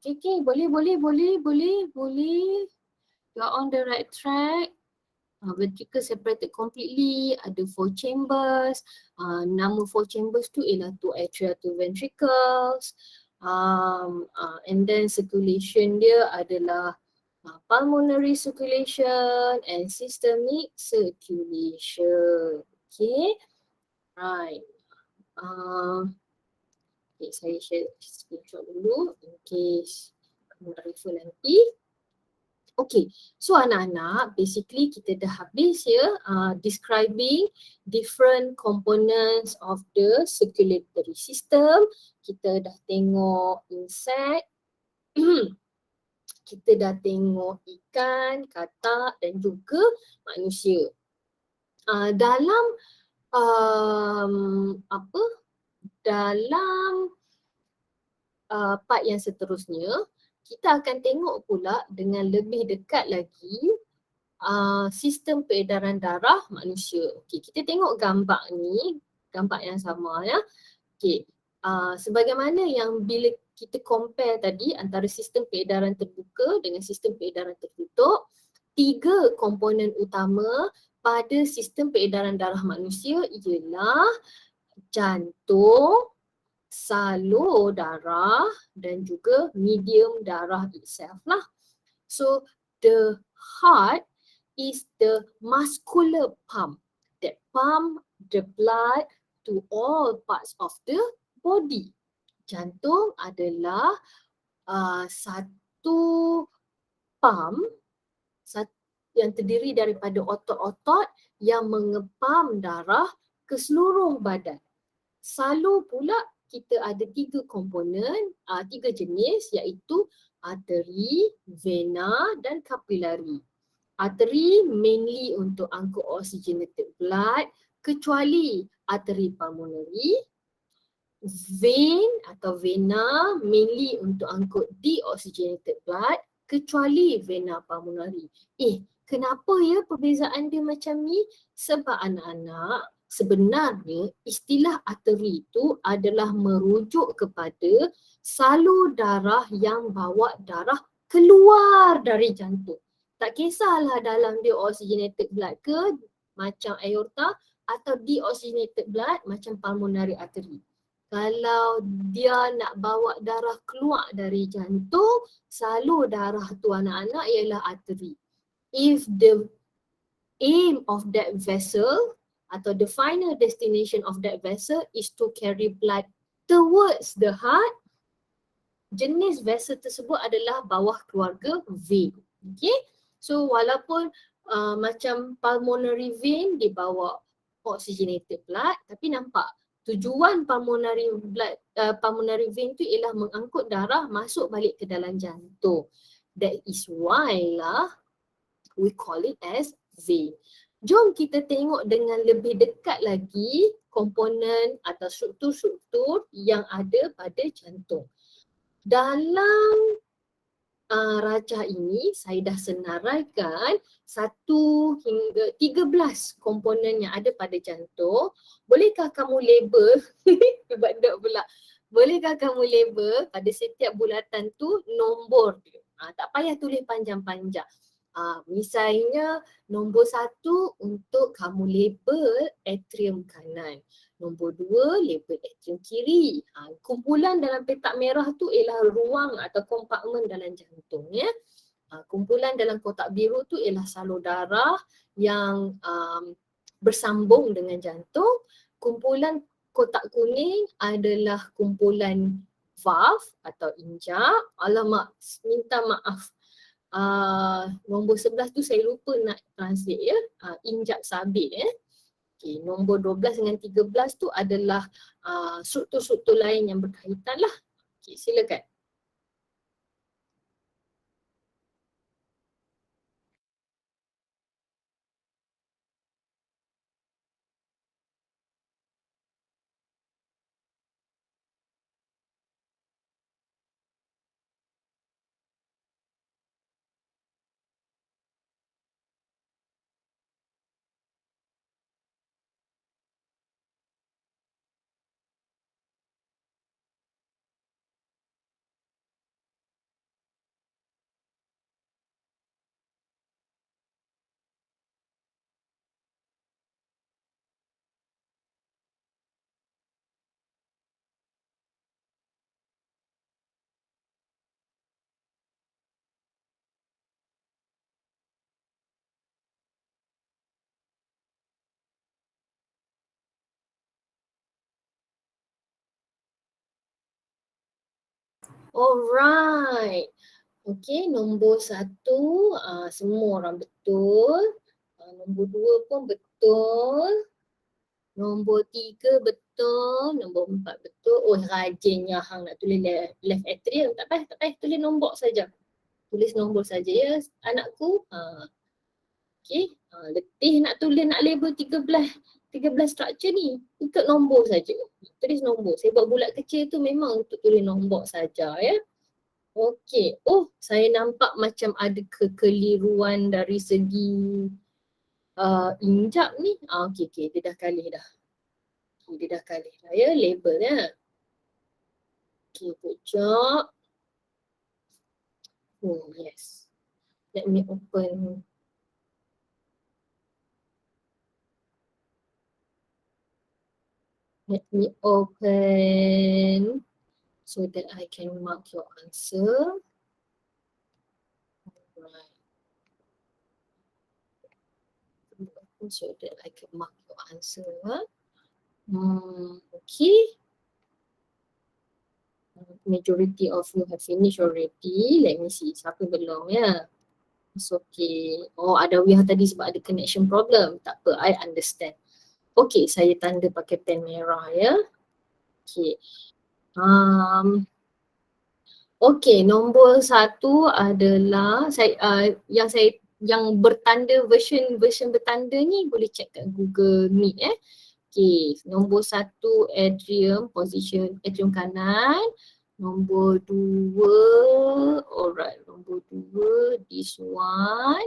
Okay, boleh. You're on the right track. Ventricle separated completely, ada 4 chambers. Nama 4 chambers tu ialah 2 atria, 2 ventricles. And then circulation dia adalah pulmonary circulation and systemic circulation. Okay, right. Okay, saya share screenshot dulu in case kamu nak refer nanti. Okay, so anak-anak, basically kita dah habis ya describing different components of the circulatory system. Kita dah tengok insect, kita dah tengok ikan, katak dan juga manusia. Dalam part yang seterusnya, kita akan tengok pula dengan lebih dekat lagi sistem peredaran darah manusia. Okay, kita tengok gambar ni, gambar yang sama ya. Okay, sebagaimana yang bila kita compare tadi antara sistem peredaran terbuka dengan sistem peredaran tertutup, 3 komponen utama pada sistem peredaran darah manusia ialah jantung, salur darah dan juga medium darah itself lah. So the heart is the muscular pump that pump the blood to all parts of the body. Jantung adalah satu pump yang terdiri daripada otot-otot yang mengepam darah ke seluruh badan. Salur pula kita ada 3 komponen, 3 jenis iaitu arteri, vena dan kapilari. Arteri mainly untuk angkut oxygenated blood kecuali arteri pulmonary. Vein atau vena mainly untuk angkut deoxygenated blood kecuali vena pulmonary. Kenapa ya perbezaan dia macam ni? Sebab anak-anak, sebenarnya istilah arteri itu adalah merujuk kepada salur darah yang bawa darah keluar dari jantung. Tak kisahlah dalam dia oxygenated blood ke macam aorta atau deoxygenated blood macam pulmonary artery. Kalau dia nak bawa darah keluar dari jantung, salur darah tu anak-anak ialah arteri. If the aim of that vessel atau the final destination of that vessel is to carry blood towards the heart, jenis vessel tersebut adalah bawah keluarga vein. Okay, so walaupun macam pulmonary vein dia bawa oxygenated blood, tapi nampak tujuan pulmonary vein tu ialah mengangkut darah masuk balik ke dalam jantung. That is why lah We call it as vein. Jom kita tengok dengan lebih dekat lagi komponen atau struktur-struktur yang ada pada jantung. Dalam racah ini saya dah senaraikan 1 hingga 13 komponen yang ada pada jantung. Bolehkah kamu label, badok pula. Bolehkah kamu label pada setiap bulatan tu nombor dia? Tak payah tulis panjang-panjang. Misalnya nombor 1 untuk kamu label atrium kanan. Nombor 2 label atrium kiri. Kumpulan dalam petak merah tu ialah ruang atau kompartmen dalam jantung ya. Kumpulan dalam kotak biru tu ialah salur darah yang bersambung dengan jantung. Kumpulan kotak kuning adalah kumpulan valve atau injap. Alamak, minta maaf. Nombor 11 tu saya lupa nak translate ya. Injap sabit ya. Okay, nombor 12 dengan 13 tu adalah struktur-struktur lain yang berkaitan lah. Okay, silakan. Alright. Okay, nombor 1 semua orang betul. Nombor 2 pun betul. Nombor 3 betul. Nombor 4 betul. Oh, rajinnya hang nak tulis left atrium. Tak payah. Tulis nombor saja. Tulis nombor saja ya anakku. Okay. Letih nak tulis, nak label 13 structure ni. Ikut nombor saja. Tulis nombor. Saya buat bulat kecil tu memang untuk tulis nombor saja ya. Okey. Oh, saya nampak macam ada kekeliruan dari segi injap ni. Okey. Dia dah kalih dah. Dia dah kalih dah ya label ya. Okey, good job. Oh, yes. Let me open. Let me open so that I can mark your answer. Alright. So that I can mark your answer. Okay. Majority of you have finished already. Let me see. Siapa belum ya? It's okay. Oh, ada Wiyah tadi sebab ada connection problem. Tak apa, I understand. Okay, saya tanda pakai pen merah ya. Okay. Okay, nombor 1 adalah yang bertanda version bertanda ni boleh check kat Google Meet Okay, nombor 1 atrium, position atrium kanan. Nombor 2, alright, nombor 2, this one.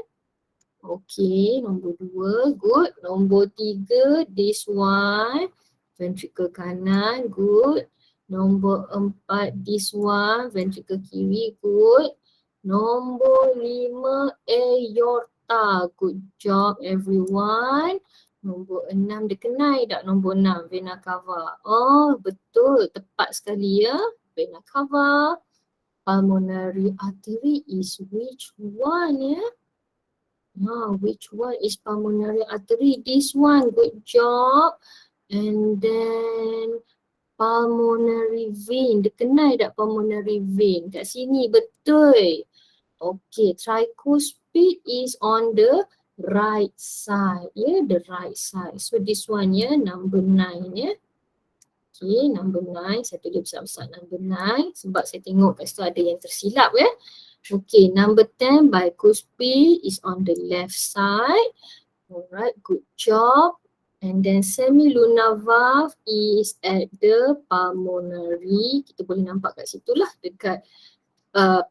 Okay, nombor 2, good. Nombor 3, this one. Ventricle kanan, good. Nombor 4, this one. Ventricle kiri, good. Nombor 5, aorta. Good job everyone. Nombor 6, dia kenal tak nombor 6, vena cava. Oh, betul, tepat sekali ya. Vena cava. Pulmonary artery is which one ya? Which one is pulmonary artery? This one, good job. And then pulmonary vein, dia kenal tak pulmonary vein? Kat sini, betul. Okay, tricuspid is on the right side, the right side. So this one number 9 Okay, number 9, saya tulis besar-besar number 9 sebab saya tengok kat situ ada yang tersilap Okay, number 10 bicuspid is on the left side. Alright, good job. And then semilunar valve is at the pulmonary. Kita boleh nampak kat situ lah, dekat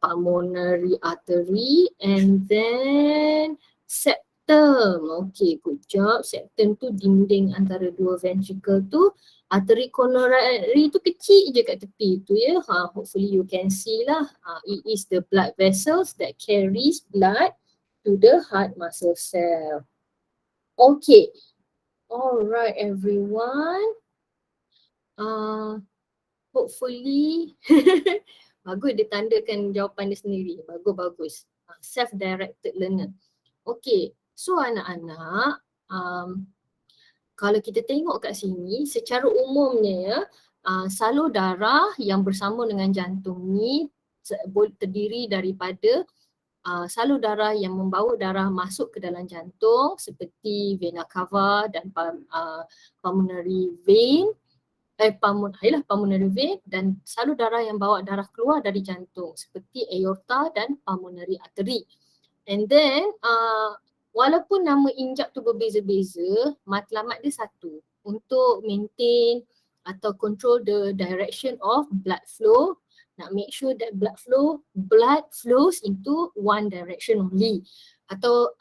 pulmonary artery. And then septum. Okay, good job. Septum tu dinding antara dua ventricle tu. Arteri coronary tu kecil je kat tepi tu ya. Hopefully you can see lah. It is the blood vessels that carries blood to the heart muscle cell. Okay. Alright everyone. Hopefully bagus dia tandakan jawapan dia sendiri. Bagus-bagus. Self-directed learner. Okay. So anak-anak, kalau kita tengok kat sini, secara umumnya ya, salur darah yang bersama dengan jantung ni terdiri daripada salur darah yang membawa darah masuk ke dalam jantung seperti vena cava dan pulmonary vein, pulmonary vein, dan salur darah yang bawa darah keluar dari jantung seperti aorta dan pulmonary artery. And then walaupun nama injap tu berbeza-beza, matlamat dia satu, untuk maintain atau control the direction of blood flow. Nak make sure that blood flows into one direction only. Atau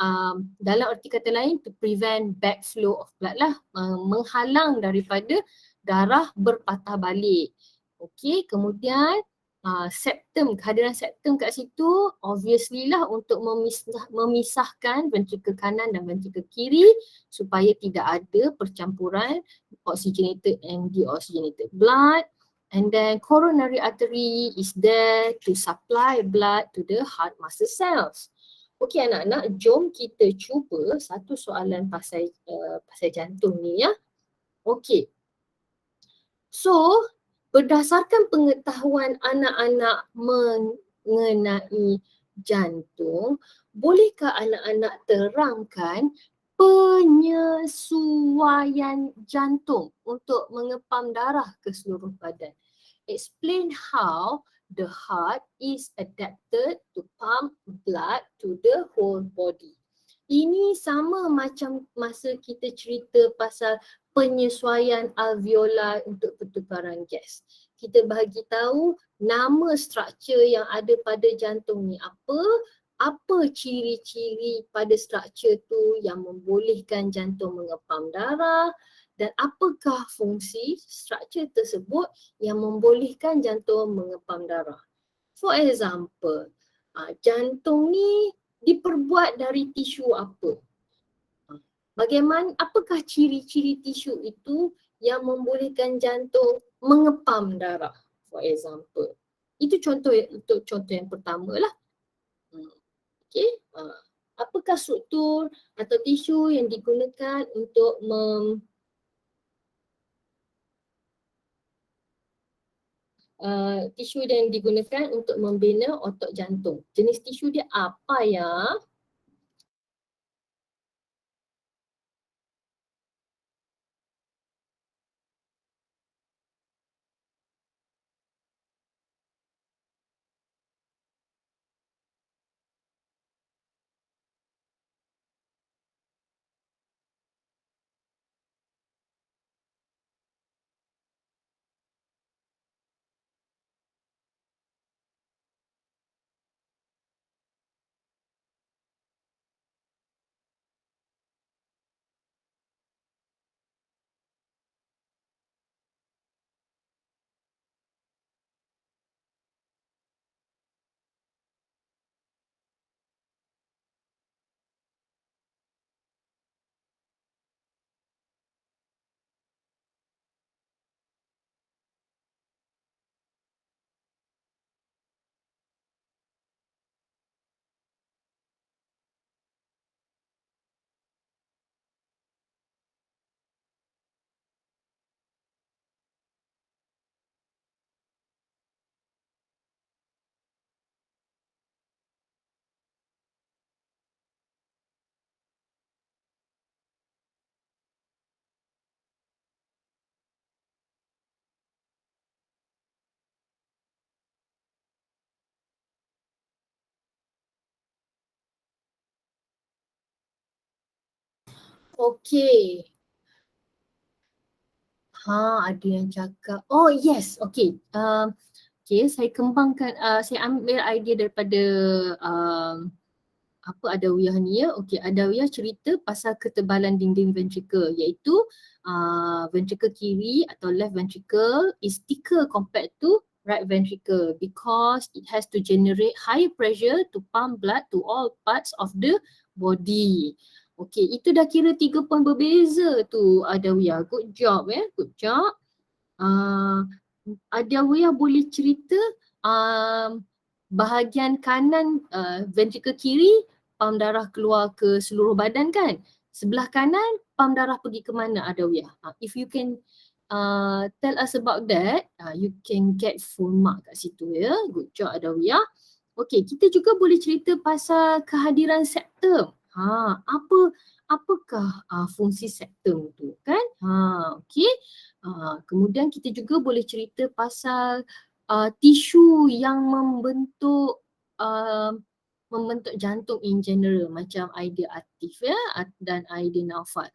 dalam arti kata lain, to prevent backflow of blood lah, menghalang daripada darah berpatah balik. Okay, kemudian septum, kehadiran septum kat situ obviously lah untuk memisahkan ventrikel kanan dan ventrikel kiri supaya tidak ada percampuran oxygenated and deoxygenated blood. And then coronary artery is there to supply blood to the heart muscle cells. Okay anak-anak, jom kita cuba satu soalan pasal jantung ni ya. Okay. So, berdasarkan pengetahuan anak-anak mengenai jantung, bolehkah anak-anak terangkan penyesuaian jantung untuk mengepam darah ke seluruh badan? Explain how the heart is adapted to pump blood to the whole body. Ini sama macam masa kita cerita pasal penyesuaian alveolar untuk pertukaran gas. Kita bagi tahu nama struktur yang ada pada jantung ni apa ciri-ciri pada struktur tu yang membolehkan jantung mengepam darah, dan apakah fungsi struktur tersebut yang membolehkan jantung mengepam darah. For example, jantung ni diperbuat dari tisu apa? Apakah ciri-ciri tisu itu yang membolehkan jantung mengepam darah, for example? Itu contoh yang pertama lah. Okay. Apakah struktur atau tisu yang digunakan untuk tisu yang digunakan untuk membina otot jantung? Jenis tisu dia apa ya? Okay. Ada yang cakap. Oh yes, okay. Okay, saya kembangkan, saya ambil idea daripada um, apa Adawiyah ni ya. Okey, Adawiyah cerita pasal ketebalan dinding ventricle iaitu ventricle kiri atau left ventricle is thicker compared to right ventricle because it has to generate higher pressure to pump blood to all parts of the body. Okey, itu dah kira 3 poin berbeza tu Adawiyah. Good job good job. Uh, Adawiyah boleh cerita um, bahagian kanan ventricle kiri pam darah keluar ke seluruh badan kan. Sebelah kanan pam darah pergi ke mana Adawiyah? If you can tell us about that, you can get full mark kat situ ya. Good job Adawiyah. Okey, kita juga boleh cerita pasal kehadiran septum. Apakah fungsi septum tu kan? Okey. Kemudian kita juga boleh cerita pasal tisu yang membentuk jantung in general macam idea Atif ya dan idea Naufal.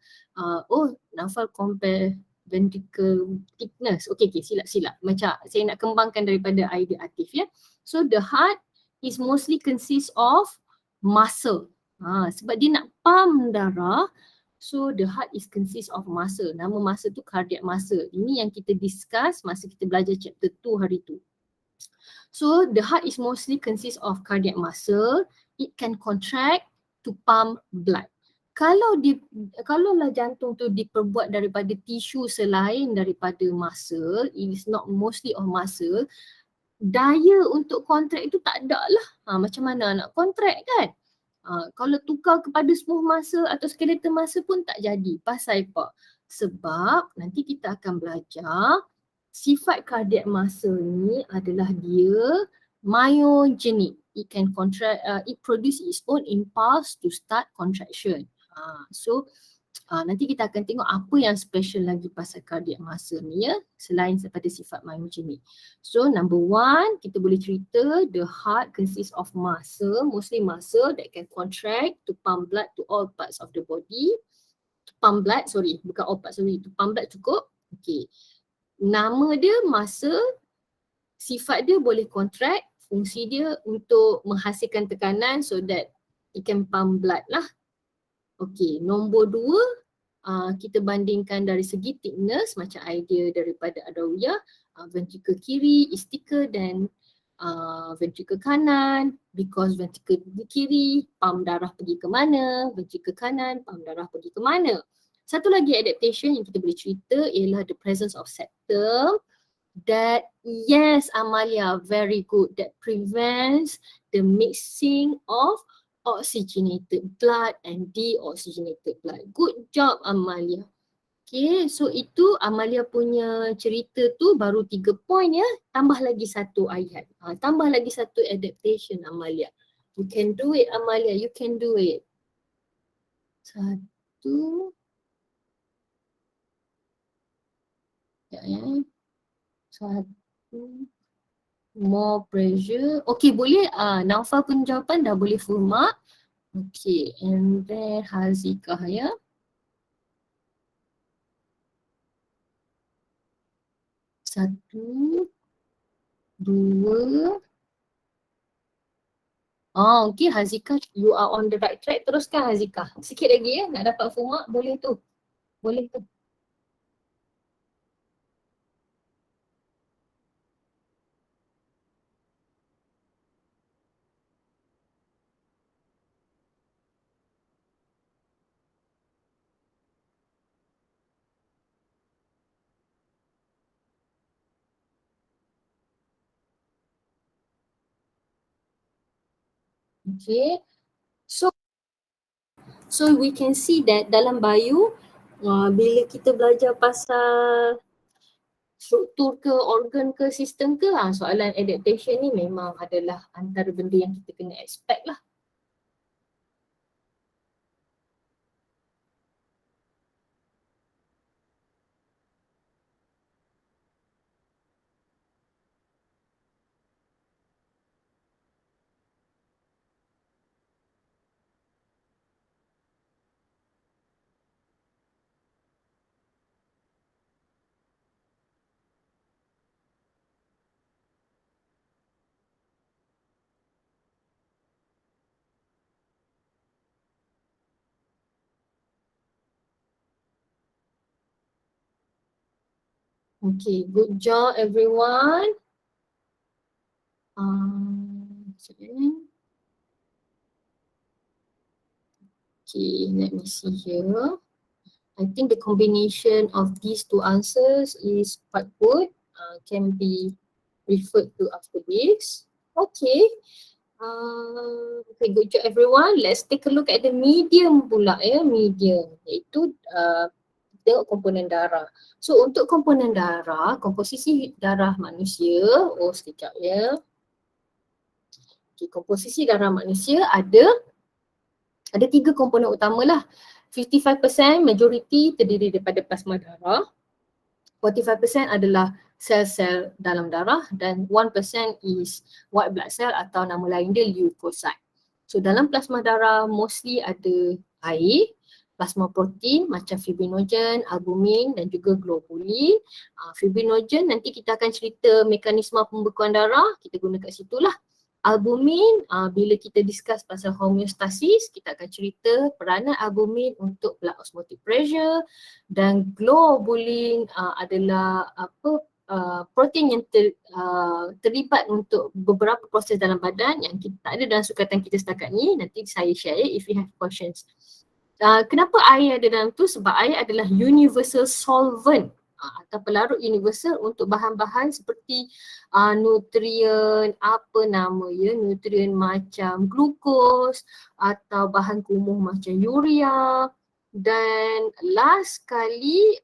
Naufal compare ventricle thickness. Okey, silap. Macam saya nak kembangkan daripada idea Atif ya. So the heart is mostly consist of muscle. Sebab dia nak pump darah, so the heart is consist of muscle. Nama muscle tu cardiac muscle. Ini yang kita discuss masa kita belajar chapter 2 hari tu. So the heart is mostly consist of cardiac muscle. It can contract to pump blood. Kalaulah jantung tu diperbuat daripada tisu selain daripada muscle, it is not mostly of muscle, daya untuk kontrak itu tak ada lah. Macam mana nak kontrak kan? Kalau tukar kepada smooth muscle atau skeletal muscle pun tak jadi. Pasal apa? Sebab nanti kita akan belajar sifat cardiac muscle ni adalah dia myogenic. It can contract, it produce its own impulse to start contraction. So nanti kita akan tengok apa yang special lagi pasal cardiac muscle ni ya, selain daripada sifat myogenic. So number one, kita boleh cerita the heart consists of muscle, mostly muscle that can contract to pump blood to all parts of the body. To pump blood, bukan all parts, to pump blood cukup. Okay. Nama dia muscle, sifat dia boleh contract, fungsi dia untuk menghasilkan tekanan so that it can pump blood lah. Okay, nombor dua, kita bandingkan dari segi thickness macam idea daripada Adawiyah, ventricle kiri is thicker than ventricle kanan because ventricle kiri pam darah pergi ke mana, ventricle kanan pam darah pergi ke mana. Satu lagi adaptation yang kita boleh cerita ialah the presence of septum that, yes Amalia, very good, that prevents the mixing of oxygenated blood and deoxygenated blood. Good job Amalia. Okay, so itu Amalia punya cerita tu baru 3 poin ya. Tambah lagi satu ayat. Tambah lagi satu adaptation Amalia. You can do it Amalia, you can do it. Satu. Ya. Satu. More pressure. Okay, boleh Naufal pun jawapan dah boleh full mark. Okay, and then Hazikah ya. Satu, dua. Okay Hazikah, you are on the right track. Teruskan Hazikah. Sikit lagi ya, nak dapat full mark. Boleh tu. Boleh tu. Okay. So we can see that dalam bio, bila kita belajar pasal struktur ke organ ke sistem ke, soalan adaptation ni memang adalah antara benda yang kita kena expect lah. Okay, good job everyone. Second. Okay, let me see here. I think the combination of these two answers is quite good. Can be referred to after this. Okay. Okay, good job everyone. Let's take a look at the medium pula ya, medium. Iaitu tengok komponen darah. So untuk komponen darah, komposisi darah manusia, sekejap ya. Okay, komposisi darah manusia ada 3 komponen utama lah. 55% majoriti terdiri daripada plasma darah, 45% adalah sel-sel dalam darah dan 1% is white blood cell atau nama lain dia leukocyte. So dalam plasma darah mostly ada air, plasma protein macam fibrinogen, albumin dan juga globulin. Fibrinogen nanti kita akan cerita mekanisme pembekuan darah, kita guna kat situlah. Albumin, bila kita discuss pasal homeostasis, kita akan cerita peranan albumin untuk blood osmotic pressure, dan globulin adalah protein yang terlibat untuk beberapa proses dalam badan yang kita tak ada dalam sukatan kita setakat ni. Nanti saya share if you have questions. Kenapa air ada dalam tu? Sebab air adalah universal solvent atau pelarut universal untuk bahan-bahan seperti nutrien, nutrien macam glukos atau bahan kumuh macam urea. Dan last sekali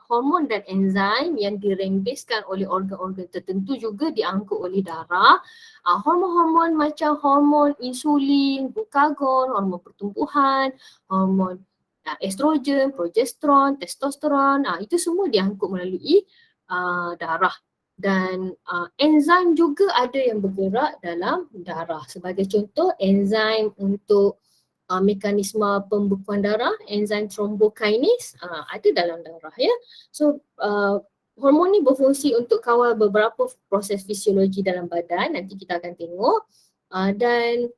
hormon dan enzim yang dirembeskan oleh organ-organ tertentu juga diangkut oleh darah. Hormon-hormon macam hormon insulin, glukagon, hormon pertumbuhan, hormon estrogen, progesteron, testosteron, itu semua diangkut melalui darah. Dan enzim juga ada yang bergerak dalam darah. Sebagai contoh, enzim untuk mekanisme pembekuan darah, enzim thrombokinase ada dalam darah ya. So hormon ni berfungsi untuk kawal beberapa proses fisiologi dalam badan, nanti kita akan tengok. Dan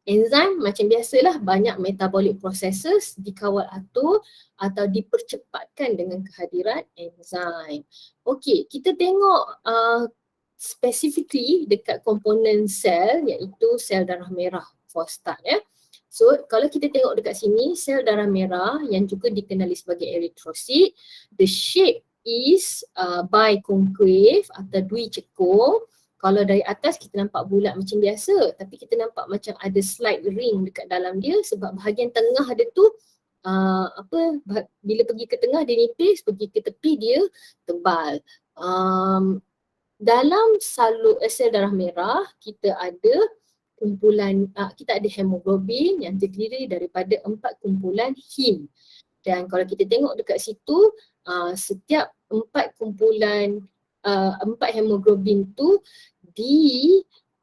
enzim macam biasalah banyak metabolic processes dikawal atur atau dipercepatkan dengan kehadiran enzim. Okey, kita tengok specifically dekat komponen sel iaitu sel darah merah for start ya. So kalau kita tengok dekat sini, sel darah merah yang juga dikenali sebagai eritrosit, the shape is biconcave atau dui cekung. Kalau dari atas kita nampak bulat macam biasa, tapi kita nampak macam ada slight ring dekat dalam dia sebab bahagian tengah dia tu bila pergi ke tengah dia nipis, pergi ke tepi dia tebal. Dalam sel darah merah kita ada kumpulan, kita ada hemoglobin yang terdiri daripada 4 kumpulan heme. Dan kalau kita tengok dekat situ, setiap 4 kumpulan 4 hemoglobin tu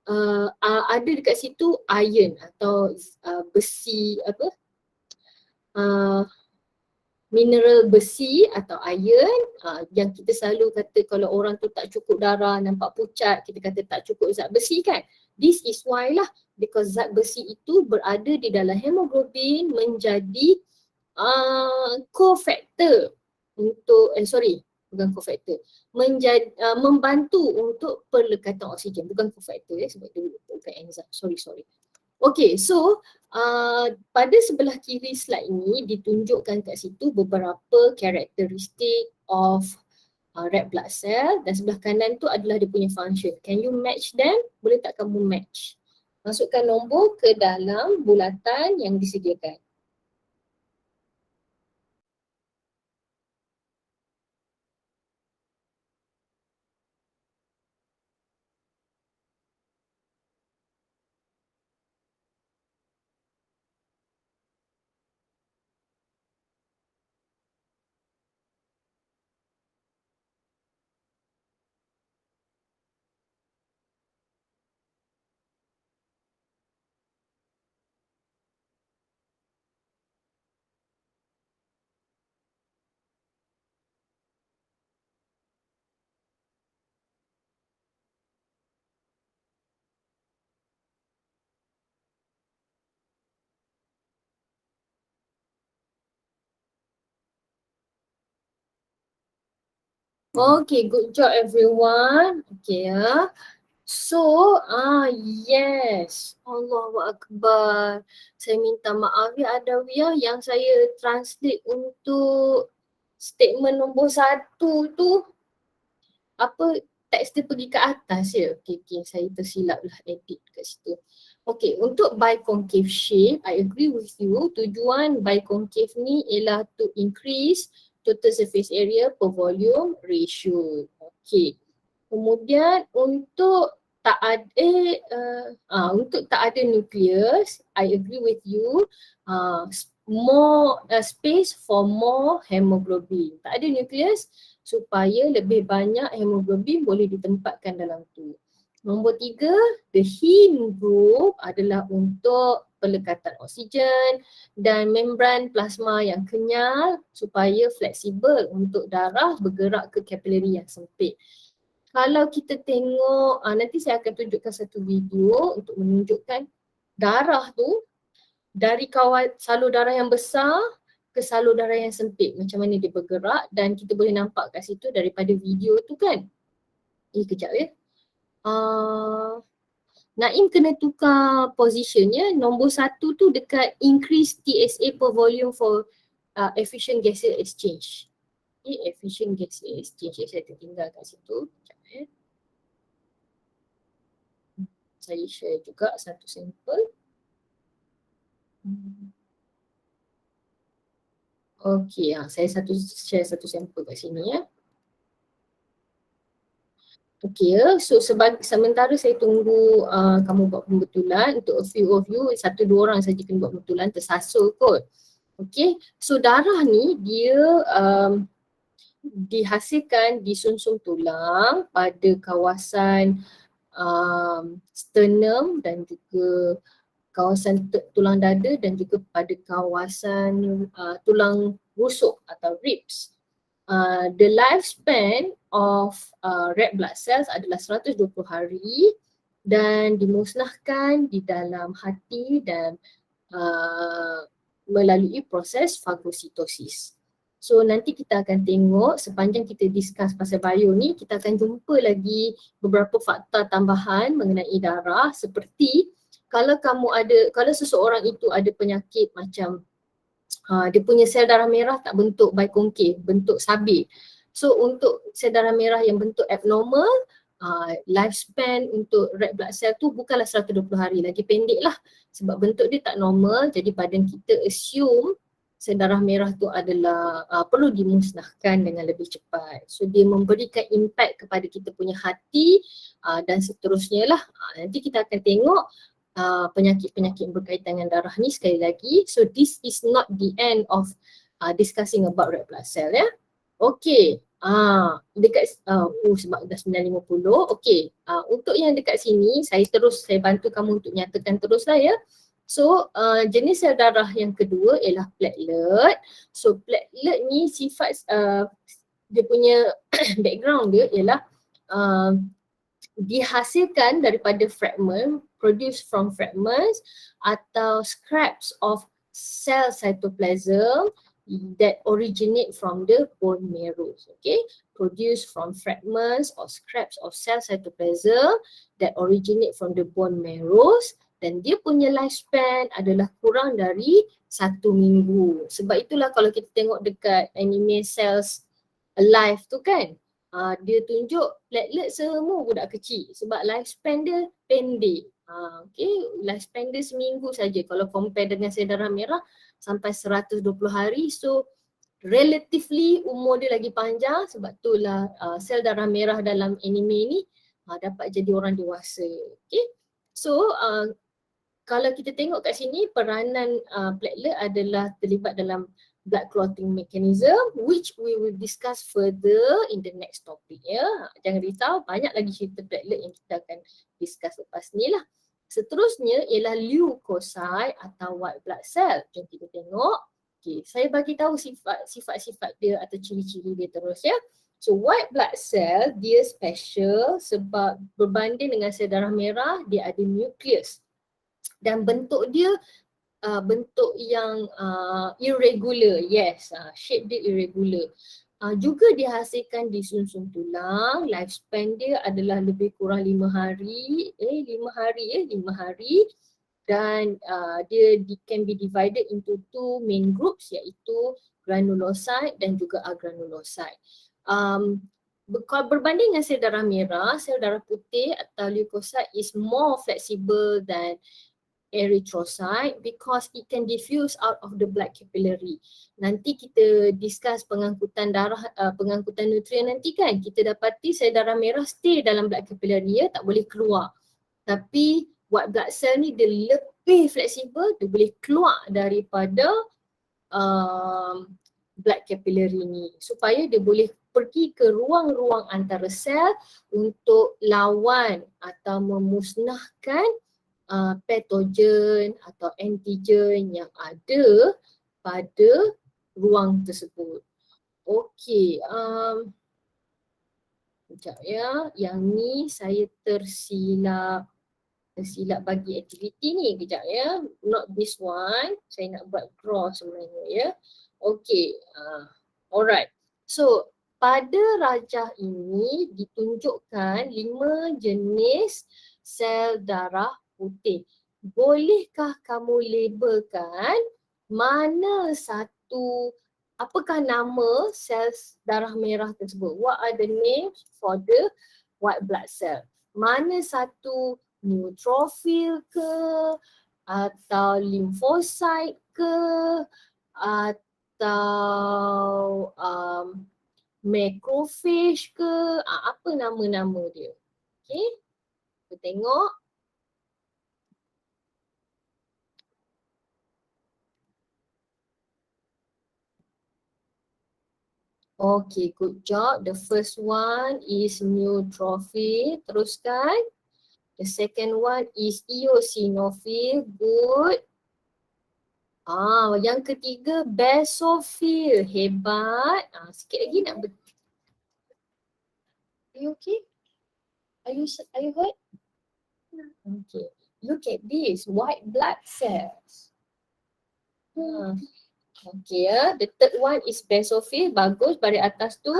ada dekat situ iron atau besi mineral besi atau iron, yang kita selalu kata kalau orang tu tak cukup darah, nampak pucat, kita kata tak cukup zat besi kan. This is why lah, because zat besi itu berada di dalam hemoglobin menjadi cofactor untuk, bukan cofactor, membantu untuk perlekatan oksigen, bukan cofactor sebab itu bukan enzim, sorry. Okay, so pada sebelah kiri slide ini ditunjukkan kat situ beberapa karakteristik of red blood cell, dan sebelah kanan tu adalah dia punya function. Can you match them? Boleh tak kamu match? Masukkan nombor ke dalam bulatan yang disediakan. Okay, good job everyone. Okay ya. So, yes. Allahu Akbar. Saya minta maaf ya Adawiyah yang saya translate untuk statement nombor 1 tu apa teks dia pergi ke atas ya. Okay, saya tersilap lah edit kat situ. Okay, untuk biconcave shape, I agree with you. Tujuan biconcave ni ialah to increase total surface area per volume ratio. Okay. Kemudian untuk untuk tak ada nukleus, I agree with you. More space for more hemoglobin. Tak ada nukleus supaya lebih banyak hemoglobin boleh ditempatkan dalam tu. Nombor 3, the heme group adalah untuk pelekatan oksigen dan membran plasma yang kenyal supaya fleksibel untuk darah bergerak ke kapilari yang sempit. Kalau kita tengok, nanti saya akan tunjukkan satu video untuk menunjukkan darah tu dari salur darah yang besar ke salur darah yang sempit, macam mana dia bergerak, dan kita boleh nampak kat situ daripada video tu kan. Kejap ya. Naim kena tukar positionnya. Nombor 1 tu dekat increase TSA per volume for efficient gaseous exchange. Efficient gaseous exchange saya tertinggal kat situ. Sekejap ya. Saya share juga satu sampel. Okey, saya share satu sampel kat sini ya. Okey ya, so sementara saya tunggu kamu buat pembetulan. Untuk a few of you, 1-2 orang saja kena buat pembetulan, tersasul kot. Okey, so darah ni dia dihasilkan di sumsum tulang pada kawasan sternum dan juga kawasan tulang dada dan juga pada kawasan tulang rusuk atau ribs. The lifespan of red blood cells adalah 120 hari dan dimusnahkan di dalam hati dan melalui proses fagositosis. So nanti kita akan tengok sepanjang kita discuss pasal bio ni, kita akan jumpa lagi beberapa fakta tambahan mengenai darah, seperti kalau seseorang itu ada penyakit macam dia punya sel darah merah tak bentuk biconcave, bentuk sabit. So untuk sel darah merah yang bentuk abnormal, lifespan untuk red blood cell tu bukanlah 120 hari, lagi pendek lah sebab bentuk dia tak normal. Jadi badan kita assume sel darah merah tu adalah perlu dimusnahkan dengan lebih cepat. So dia memberikan impact kepada kita punya hati dan seterusnya lah. Nanti kita akan tengok penyakit-penyakit berkaitan dengan darah ni sekali lagi. So this is not the end of discussing about red blood cell ya. Okay, dekat sebab dah 9.50. Okay, untuk yang dekat sini saya bantu kamu untuk nyatakan terus lah ya. So jenis sel darah yang kedua ialah platelet. So platelet ni sifat dia punya background dia ialah dihasilkan daripada fragment, produced from fragments atau scraps of cell cytoplasm that originate from the bone marrow. Okay, produced from fragments or scraps of cell cytoplasm that originate from the bone marrows, dan dia punya lifespan adalah kurang dari 1 minggu. Sebab itulah kalau kita tengok dekat anime Cells Alive tu kan, dia tunjuk platelet semua budak kecil sebab lifespan dia pendek. Okay, lifespan dia seminggu saja kalau compare dengan sel darah merah sampai 120 hari. So relatively umur dia lagi panjang, sebab itulah sel darah merah dalam anime ni dapat jadi orang dewasa. Okay, so kalau kita tengok kat sini, peranan platelet adalah terlibat dalam blood clotting mechanism, which we will discuss further in the next topic ya. Jangan risau, banyak lagi cerita platelet yang kita akan discuss lepas ni lah. Seterusnya ialah leukocyte atau white blood cell. Jom kita tengok. Okay, saya bagi tahu sifat-sifat dia atau ciri-ciri dia terus ya. So white blood cell dia special sebab berbanding dengan sel darah merah, dia ada nukleus. Dan bentuk dia bentuk yang irregular. Yes, shape dia irregular. juga dihasilkan di sumsum tulang. Lifespan dia adalah lebih kurang 5 hari. 5 hari. Dan dia can be divided into two main groups, iaitu granulocyte dan juga agranulocyte. Kalau berbanding dengan sel darah merah, sel darah putih atau leukocyte is more flexible than erythrocyte because it can diffuse out of the blood capillary. Nanti kita discuss pengangkutan darah, pengangkutan nutrien nanti kan. Kita dapati sel darah merah stay dalam blood capillary, tak boleh keluar. Tapi white blood cell ni dia lebih fleksibel, dia boleh keluar daripada blood capillary ni supaya dia boleh pergi ke ruang-ruang antara sel untuk lawan atau memusnahkan patogen atau antigen yang ada pada ruang tersebut. Okey, sekejap ya. Yang ni saya tersilap bagi aktiviti ni, kejap ya. Not this one. Saya nak buat draw sebenarnya ya. Okey, alright. So, pada rajah ini ditunjukkan 5 jenis sel darah putih. Bolehkah kamu labelkan mana satu, apakah nama sel darah merah tersebut? What are the names for the white blood cell? Mana satu neutrophil ke, atau limfosit ke, atau macrophage ke, apa nama-nama dia? Okay, kita tengok. Okay, good job. The first one is neutrophil. Teruskan. The second one is eosinophil. Good. Yang ketiga basophil. Hebat. Sikit lagi nak Are you okay? Are you hurt? Okay. Look at this, white blood cells. Okay ya. The third one is basophil. Bagus, baris atas tu.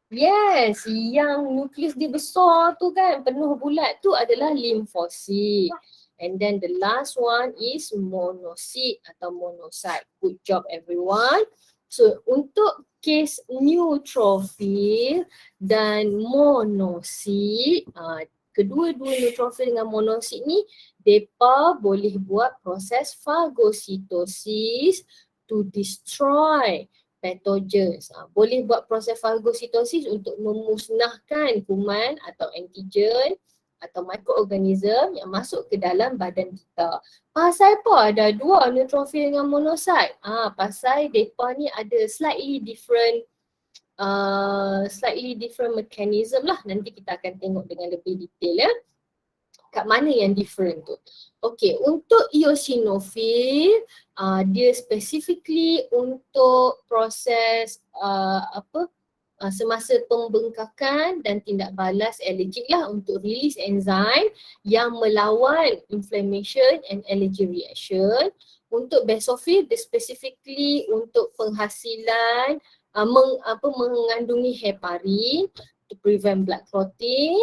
Yes, yang nukleus dia besar tu kan, penuh bulat tu adalah limfosit. And then the last one is monocyte atau monocyte. Good job everyone. So untuk kes neutrophil dan monocyte, kedua-dua neutrophil dengan monocyte ni, mereka boleh buat proses fagositosis to destroy pathogens. Boleh buat proses fagositosis untuk memusnahkan kuman atau antigen atau mikroorganism yang masuk ke dalam badan kita. Pasal apa ada dua neutrophil dengan monocyte? Pasal mereka ni ada slightly different mechanism lah. Nanti kita akan tengok dengan lebih detail ya. Kat mana yang different tu. Okay, untuk eosinophil, dia specifically untuk proses semasa pembengkakan dan tindak balas alergik lah, untuk release enzim yang melawan inflammation and allergy reaction. Untuk basophil, dia specifically untuk penghasilan mengandungi heparin to prevent blood clotting.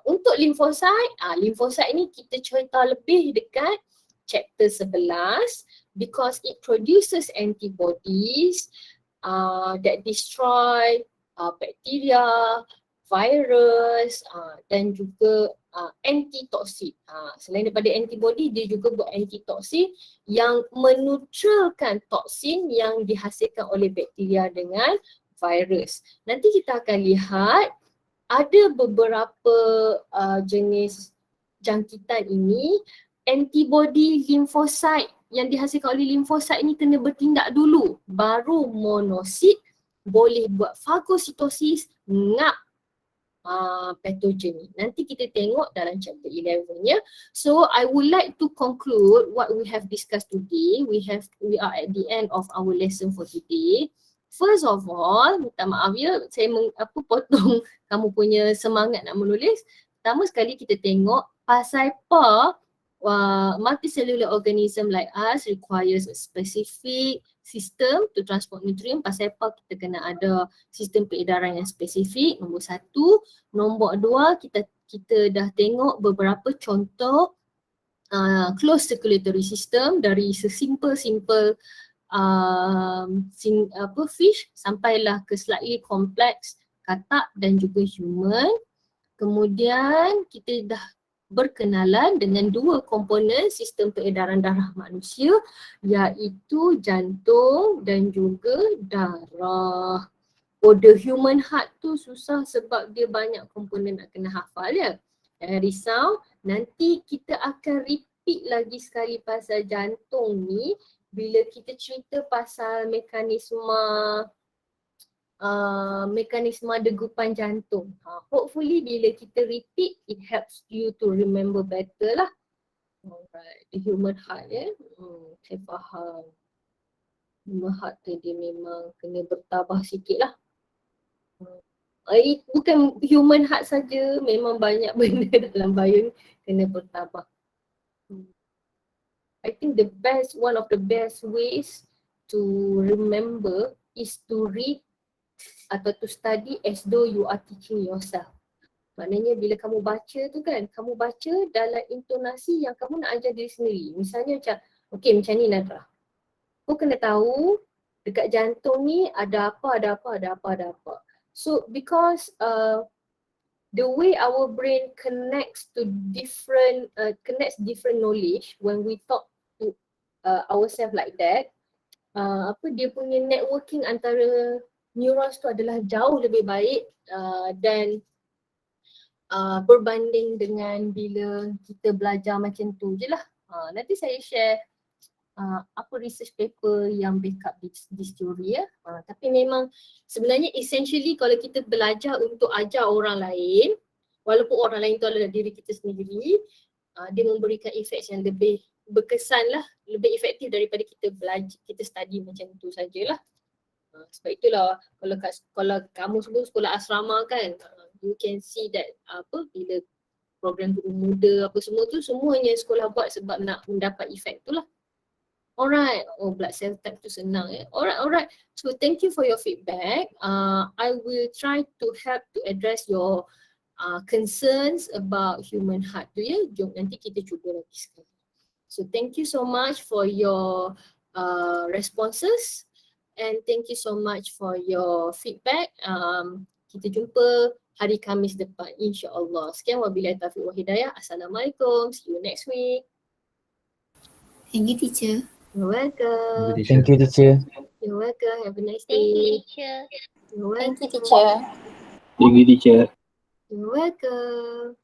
Untuk limfosit, limfosit ni kita cerita lebih dekat chapter 11 because it produces antibodies that destroy bacteria, virus dan juga antitoksik. Selain daripada antibody, dia juga buat antitoksik yang menutralkan toksin yang dihasilkan oleh bakteria dengan virus. Nanti kita akan lihat ada beberapa jenis jangkitan ini, antibody limfosit yang dihasilkan oleh limfosit ini kena bertindak dulu, baru monosit boleh buat fagositosis ngap patogen ni. Nanti kita tengok dalam chapter 11 ya. So I would like to conclude what we have discussed today. We are at the end of our lesson for today. First of all, minta maaf ya, saya potong kamu punya semangat nak menulis. Pertama sekali kita tengok pasal apa multicellular organism like us requires a specific system to transport nutrient. Pasal apa kita kena ada sistem peredaran yang spesifik, nombor satu. Nombor dua, kita dah tengok beberapa contoh closed circulatory system dari sesimpel-simple fish sampailah ke slightly complex katak dan juga human. Kemudian kita dah berkenalan dengan dua komponen sistem peredaran darah manusia, iaitu jantung dan juga darah. The human heart tu susah sebab dia banyak komponen nak kena hafal ya. Jangan risau, nanti kita akan repeat lagi sekali pasal jantung ni bila kita cerita pasal mekanisme degupan jantung. Hopefully bila kita repeat, it helps you to remember better lah. Alright, the human heart saya faham. Human heart tu dia memang kena bertabah sikit lah. Bukan human heart saja, memang banyak benda dalam bio kena bertabah. I think one of the best ways to remember is to read atau to study as though you are teaching yourself. Maknanya bila kamu baca tu kan, kamu baca dalam intonasi yang kamu nak ajar diri sendiri. Misalnya macam ni Nadra. Kau kena tahu dekat jantung ni ada apa. So because the way our brain connects different knowledge when we talk to ourselves like that, dia punya networking antara neurons tu adalah jauh lebih baik dan berbanding dengan bila kita belajar macam tu je lah. Nanti saya share research paper yang backup this teori ya. Tapi memang sebenarnya essentially kalau kita belajar untuk ajar orang lain, walaupun orang lain tu adalah diri kita sendiri, dia memberikan efek yang lebih berkesan lah, lebih efektif daripada kita study macam tu sajalah. Sebab itulah kalau kamu semua sekolah asrama kan, you can see that bila program guru muda apa semua tu semuanya sekolah buat sebab nak mendapat efek tu lah. Alright, blood cell type tu senang ya. Alright. So thank you for your feedback. I will try to help to address your concerns about human heart tu ya. Jom nanti kita cuba lagi sekali. So thank you so much for your responses and thank you so much for your feedback. Kita jumpa hari Khamis depan insya-Allah. Sekian wabillahi taufiq wal hidayah. Assalamualaikum. See you next week. Thank you, teacher. You're welcome. Thank you, teacher. You're welcome. Have a nice Thank you, day. teacher. You're welcome. Thank you, teacher. Thank you, teacher. You're welcome.